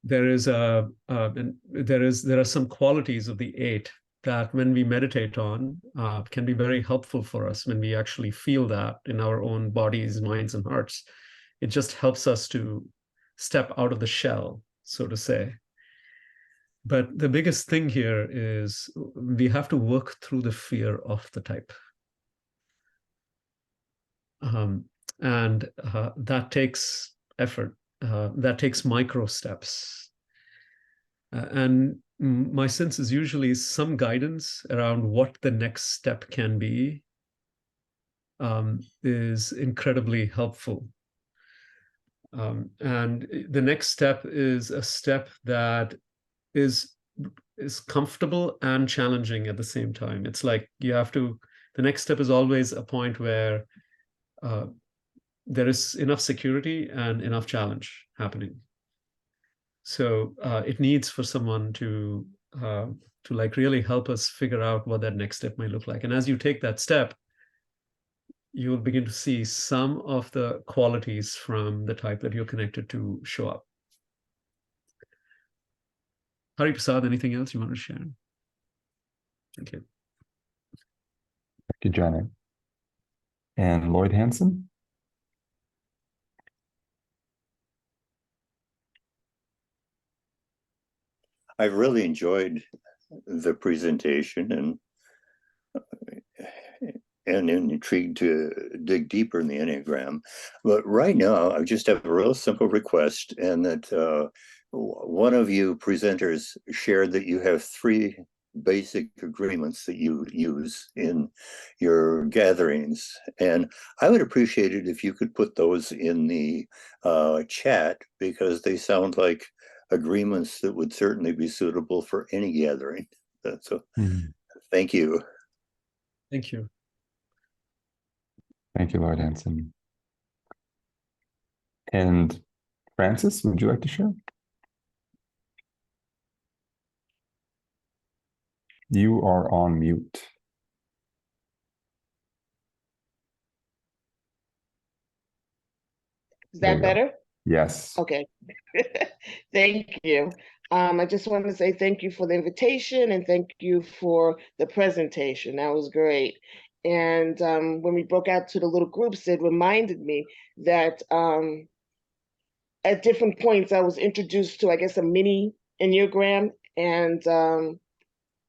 there are some qualities of the 8 that when we meditate on can be very helpful for us when we actually feel that in our own bodies, minds, and hearts. It just helps us to step out of the shell, so to say. But the biggest thing here is we have to work through the fear of the type. And that takes effort. That takes micro steps. And my sense is usually some guidance around what the next step can be is incredibly helpful. And the next step is a step that is comfortable and challenging at the same time. It's like the next step is always a point where there is enough security and enough challenge happening. So it needs for someone to like really help us figure out what that next step might look like. And as you take that step, you will begin to see some of the qualities from the type that you're connected to show up. Hari Prasad, anything else you want to share? Okay. Thank you, Johnny. And Lloyd Hansen? I've really enjoyed the presentation and intrigued to dig deeper in the Enneagram. But right now, I just have a real simple request, and that one of you presenters shared that you have 3 basic agreements that you use in your gatherings. And I would appreciate it if you could put those in the chat, because they sound like agreements that would certainly be suitable for any gathering. So thank you. Thank you. Thank you, Lloyd Hansen. And Francis, would you like to share? You are on mute. Is that better? Yes. Okay. Thank you. I just wanted to say thank you for the invitation and thank you for the presentation. That was great. And when we broke out to the little groups, it reminded me that at different points I was introduced to, I guess, a mini Enneagram, and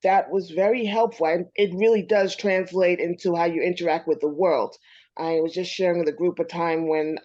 that was very helpful. And it really does translate into how you interact with the world. I was just sharing with a group a time when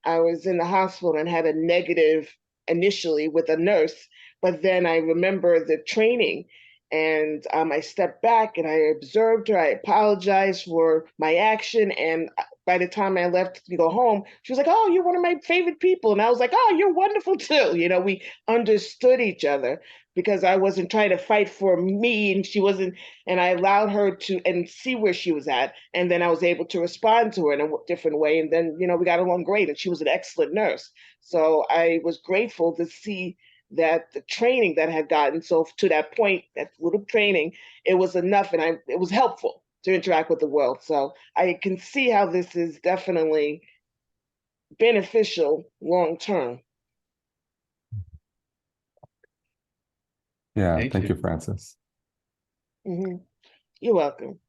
I was in the hospital and had a negative initially with a nurse, but then I remember the training, and I stepped back and I observed her. I apologized for my action, and by the time I left to go home, she was like, "Oh, you're one of my favorite people," and I was like, "Oh, you're wonderful too." You know, we understood each other because I wasn't trying to fight for me, and she wasn't, and I allowed her to and see where she was at, and then I was able to respond to her in a different way, and then, you know, we got along great, and she was an excellent nurse. So I was grateful to see that the training that I had gotten, so to that point, that little training, it was enough, and it was helpful to interact with the world. So I can see how this is definitely beneficial long term. Yeah, Thank thank you. you, Francis. You're welcome.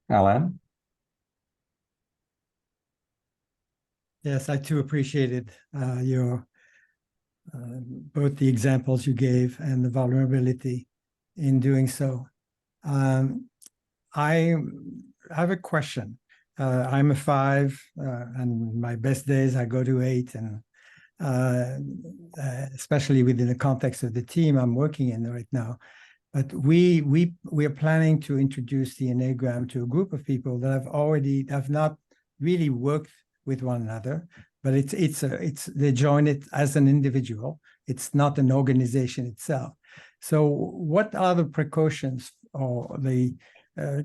Alan? Yes, I too appreciated your both the examples you gave and the vulnerability in doing so. I have a question. I'm a 5, and my best days I go to 8, and especially within the context of the team I'm working in right now. But we are planning to introduce the Enneagram to a group of people that have not really worked with one another, but they join it as an individual. It's not an organization itself. So what are the precautions or the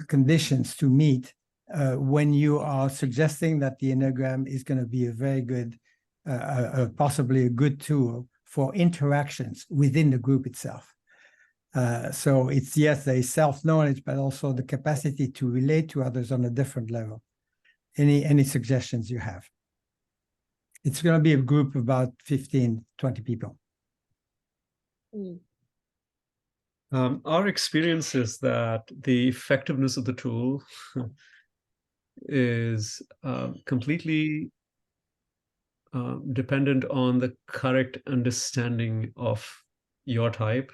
conditions to meet when you are suggesting that the Enneagram is going to be a very good, possibly a good tool for interactions within the group itself? So it's, yes, there is self-knowledge, but also the capacity to relate to others on a different level. Any suggestions you have? It's going to be a group of about 15, 20 people. Our experience is that the effectiveness of the tool is completely dependent on the correct understanding of your type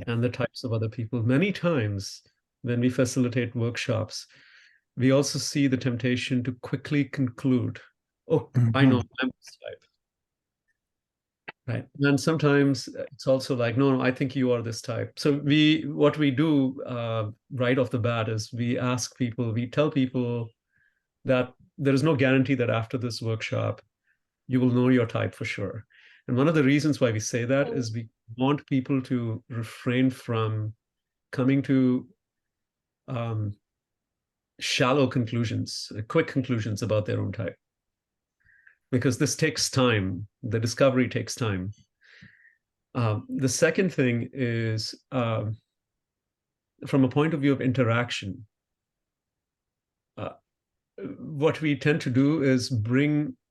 and the types of other people. Many times when we facilitate workshops, we also see the temptation to quickly conclude, oh, I know I'm this type. Right. And sometimes it's also like, no, I think you are this type. So what we do right off the bat is we tell people that there is no guarantee that after this workshop, you will know your type for sure. And one of the reasons why we say that is we want people to refrain from coming to shallow conclusions, quick conclusions about their own type. Because this takes time. The discovery takes time. The second thing is from a point of view of interaction, what we tend to do is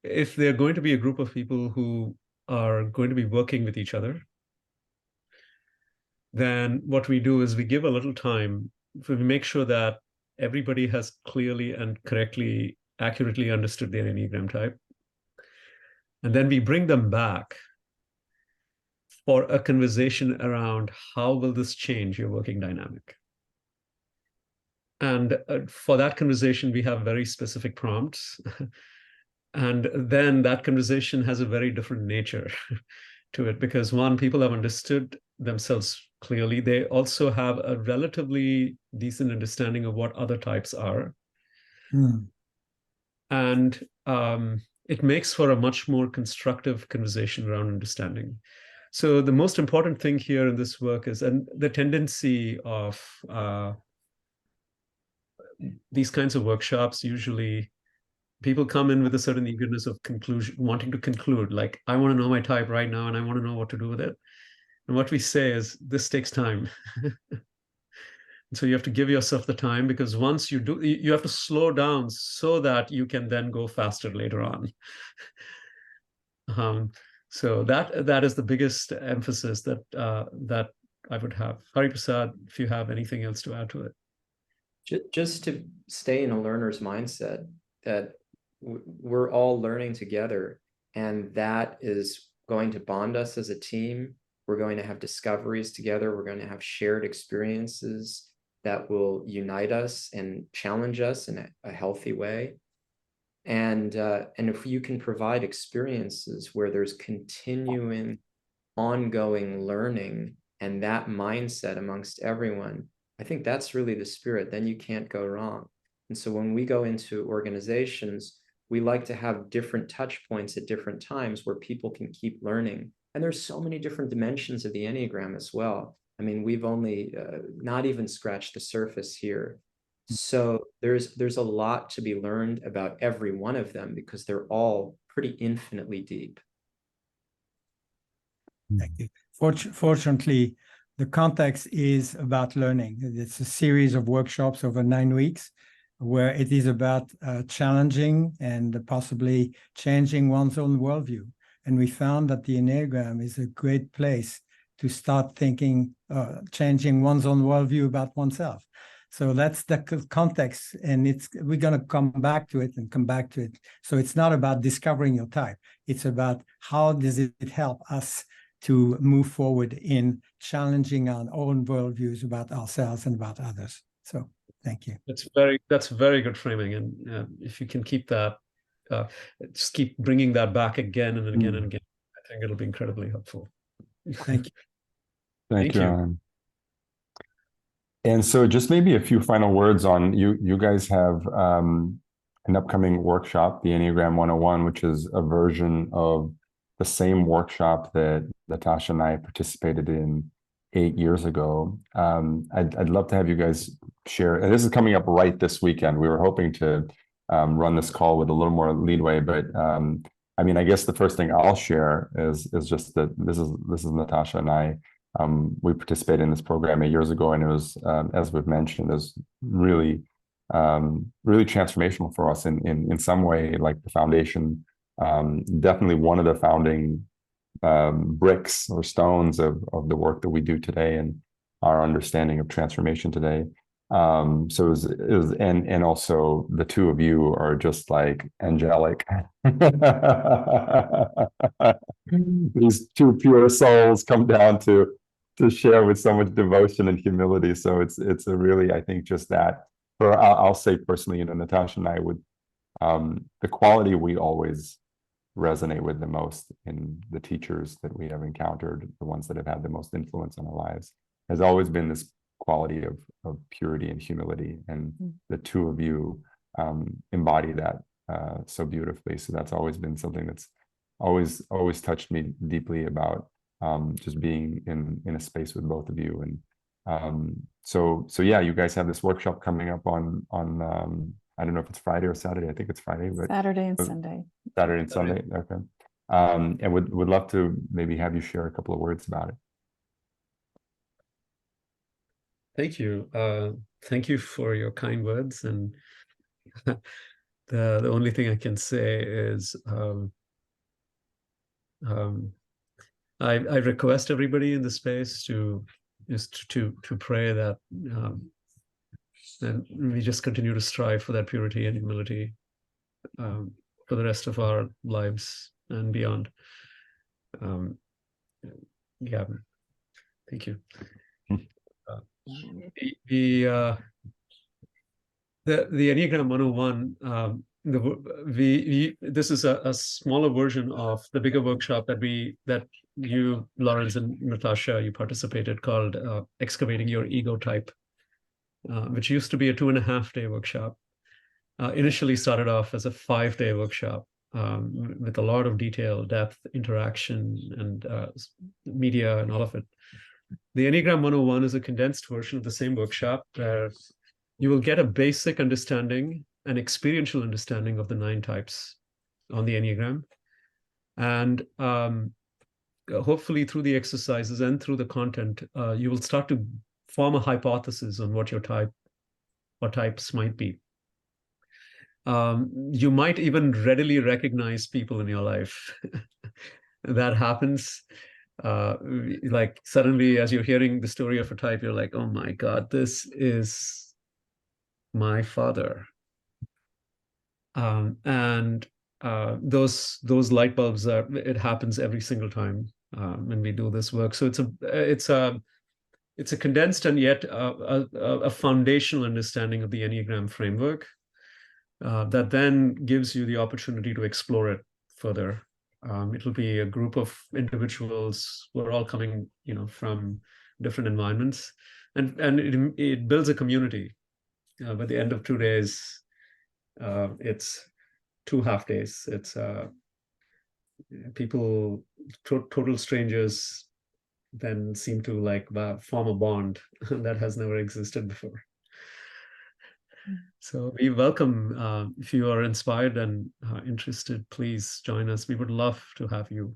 if they're going to be a group of people who are going to be working with each other, then what we do is we give a little time. We make sure that everybody has clearly and correctly, accurately understood their Enneagram type. And then we bring them back for a conversation around how will this change your working dynamic. And for that conversation, we have very specific prompts. And then that conversation has a very different nature to it because one, people have understood themselves clearly. They also have a relatively decent understanding of what other types are. And it makes for a much more constructive conversation around understanding. So the most important thing here in this work is, and the tendency of these kinds of workshops, usually people come in with a certain eagerness of conclusion, wanting to conclude, like, I want to know my type right now and I want to know what to do with it. And what we say is, this takes time. So you have to give yourself the time, because once you do, you have to slow down so that you can then go faster later on. So that is the biggest emphasis that that I would have. Hari Prasad, if you have anything else to add to it. Just to stay in a learner's mindset, that we're all learning together, and that is going to bond us as a team. We're going to have discoveries together. We're going to have shared experiences that will unite us and challenge us in a healthy way. And if you can provide experiences where there's continuing, ongoing learning and that mindset amongst everyone, I think that's really the spirit. Then you can't go wrong. And so when we go into organizations, we like to have different touch points at different times where people can keep learning. And there's so many different dimensions of the Enneagram as well. I mean, we've only not even scratched the surface here. So there's a lot to be learned about every one of them, because they're all pretty infinitely deep. Thank you. Fortunately, the context is about learning. It's a series of workshops over 9 weeks where it is about challenging and possibly changing one's own worldview. And we found that the Enneagram is a great place to start thinking, changing one's own worldview about oneself. So that's the context, and we're going to come back to it. So it's not about discovering your type. It's about how does it help us to move forward in challenging our own worldviews about ourselves and about others. So thank you. That's very good framing. And if you can keep that, just keep bringing that back again and again and again, I think it'll be incredibly helpful. Thank you. Thank you, Alan. And so just maybe a few final words on, you guys have an upcoming workshop, the Enneagram 101, which is a version of the same workshop that Natasha and I participated in 8 years ago. I'd love to have you guys share, and this is coming up right this weekend. We were hoping to run this call with a little more leadway, but I mean, I guess the first thing I'll share is just that this is Natasha and I. We participated in this program 8 years ago, and it was, as we've mentioned, it was really, really transformational for us in some way. Like the foundation definitely one of the founding bricks or stones of the work that we do today and our understanding of transformation today. So and also the two of you are just like angelic. These two pure souls come down to share with so much devotion and humility. So it's a really, I think, just that. For I'll say personally, Natasha and I would, the quality we always resonate with the most in the teachers that we have encountered, the ones that have had the most influence on our lives, has always been this quality of purity and humility. And the two of you embody that so beautifully. So that's always been something that's always touched me deeply about just being in a space with both of you. And so yeah, you guys have this workshop coming up on I don't know if it's Friday or Saturday. I think it's Friday, but Saturday and Sunday. Saturday and Sunday. Okay. And would love to maybe have you share a couple of words about it. Thank you. Thank you for your kind words. And the only thing I can say is I request everybody in the space to pray that and we just continue to strive for that purity and humility for the rest of our lives and beyond. Yeah, thank you. The Enneagram 101, this is a smaller version of the bigger workshop that you, Lawrence and Natasha, you participated, called Excavating Your Ego Type, which used to be a 2.5-day workshop. Initially started off as a 5-day workshop with a lot of detail, depth, interaction, and media and all of it. The Enneagram 101 is a condensed version of the same workshop where you will get a basic understanding and experiential understanding of the 9 types on the Enneagram. And hopefully through the exercises and through the content, you will start to form a hypothesis on what your type or types might be. You might even readily recognize people in your life. That happens. Like suddenly, as you're hearing the story of a type, you're like, oh my God, this is my father. And those light bulbs it happens every single time when we do this work. So it's a condensed and yet a foundational understanding of the Enneagram framework that then gives you the opportunity to explore it further. It'll be a group of individuals who are all coming, from different environments, and it builds a community. By the end of 2 days, it's 2 half days. It's people, total strangers, then seem to form a bond that has never existed before. So we welcome, if you are inspired and interested, please join us. We would love to have you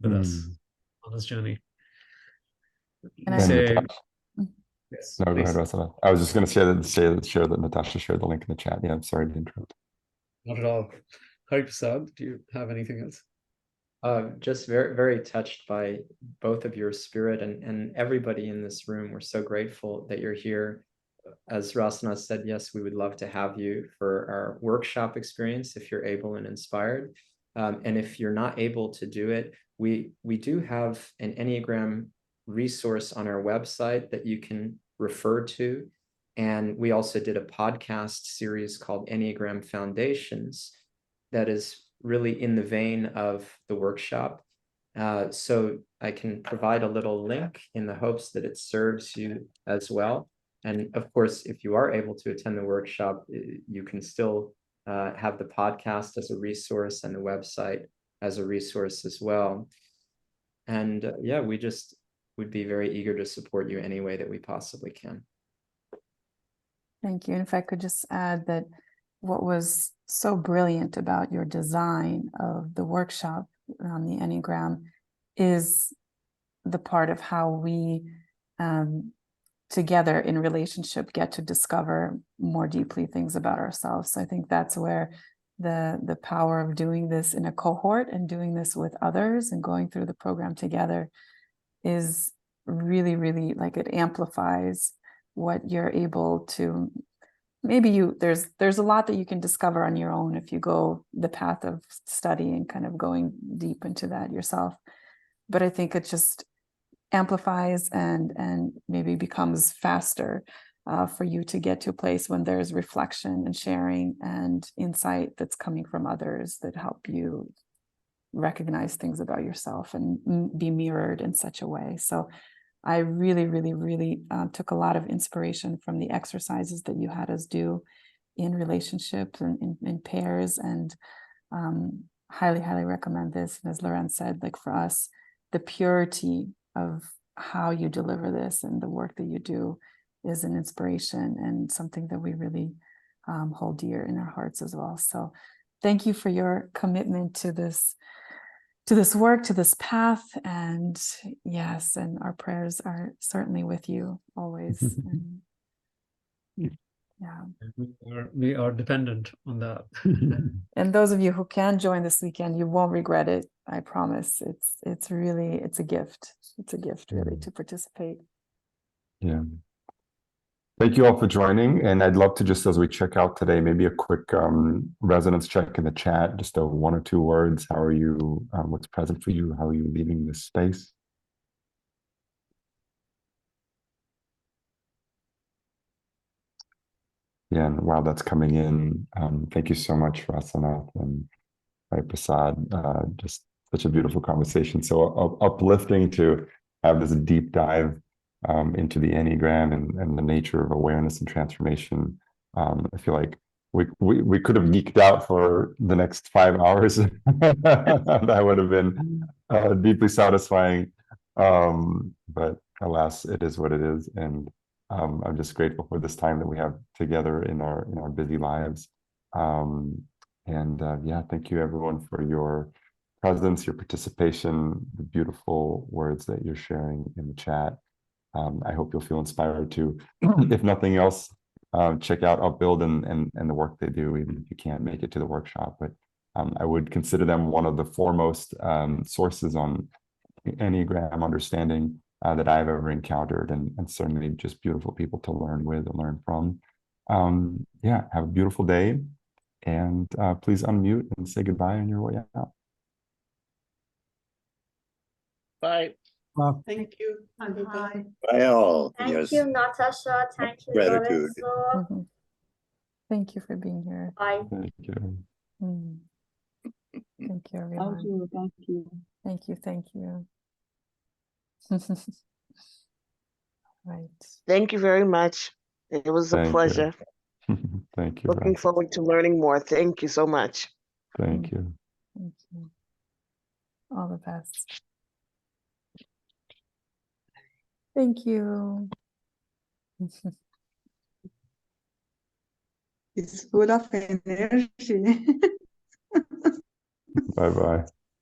with us on this journey. And I say, yes, no, go ahead, Rasanath. I was just going to share that Natasha shared the link in the chat. Yeah, I'm sorry to interrupt. Not at all. Hari Prasad, do you have anything else? Just very, very touched by both of your spirit and everybody in this room. We're so grateful that you're here. As Rasanath said, yes, we would love to have you for our workshop experience if you're able and inspired. And if you're not able to do it, we do have an Enneagram resource on our website that you can refer to. And we also did a podcast series called Enneagram Foundations that is really in the vein of the workshop. So I can provide a little link in the hopes that it serves you as well. And of course, if you are able to attend the workshop, you can still have the podcast as a resource and the website as a resource as well. And yeah, we just would be very eager to support you any way that we possibly can. Thank you. And if I could just add that what was so brilliant about your design of the workshop on the Enneagram is the part of how we together in relationship get to discover more deeply things about ourselves. So I think that's where the power of doing this in a cohort and doing this with others and going through the program together is really, really, like, it amplifies what you're able to. Maybe there's a lot that you can discover on your own if you go the path of study and kind of going deep into that yourself. But I think it just amplifies and maybe becomes faster for you to get to a place when there's reflection and sharing and insight that's coming from others that help you recognize things about yourself and be mirrored in such a way. So I really, really, really took a lot of inspiration from the exercises that you had us do in relationships and in pairs, and highly, highly recommend this. And as Loren said, like, for us, the purity of how you deliver this and the work that you do is an inspiration and something that we really hold dear in our hearts as well. So thank you for your commitment to this work, to this path. And yes, and our prayers are certainly with you always. And, yeah. We are dependent on that. And those of you who can join this weekend, you won't regret it. I promise. It's really, it's a gift. It's a gift, really, to participate. Yeah. Thank you all for joining. And I'd love to, just as we check out today, maybe a quick resonance check in the chat, just a 1 or 2 words. How are you? What's present for you? How are you leaving this space? Yeah, and while that's coming in, thank you so much, Rasanath and Prasad. Just such a beautiful conversation. So uplifting to have this deep dive into the Enneagram and the nature of awareness and transformation. I feel like we could have geeked out for the next 5 hours. That would have been deeply satisfying. But alas, it is what it is. And I'm just grateful for this time that we have together in our busy lives. Yeah, thank you everyone for your presence, your participation, the beautiful words that you're sharing in the chat. I hope you'll feel inspired to, if nothing else, check out Upbuild and the work they do, even if you can't make it to the workshop. But I would consider them one of the foremost sources on Enneagram understanding that I've ever encountered, and certainly just beautiful people to learn with and learn from. Yeah, have a beautiful day, and please unmute and say goodbye on your way out. Bye. Well, Thank you. Bye. Bye all. Thank Yes. you, Natasha. Thank you, Gratitude. Lorenzo. Mhm. Thank you for being here. Bye. Thank you. Thank you, everyone. Thank you. Thank you. Thank you. Thank you. Right. Thank you very much. It was a Thank you. pleasure. Thank you. Looking Ras. forward to learning more. Thank you so much. Thank you. Thank you. All the best. Thank you. It's full of energy. Bye bye.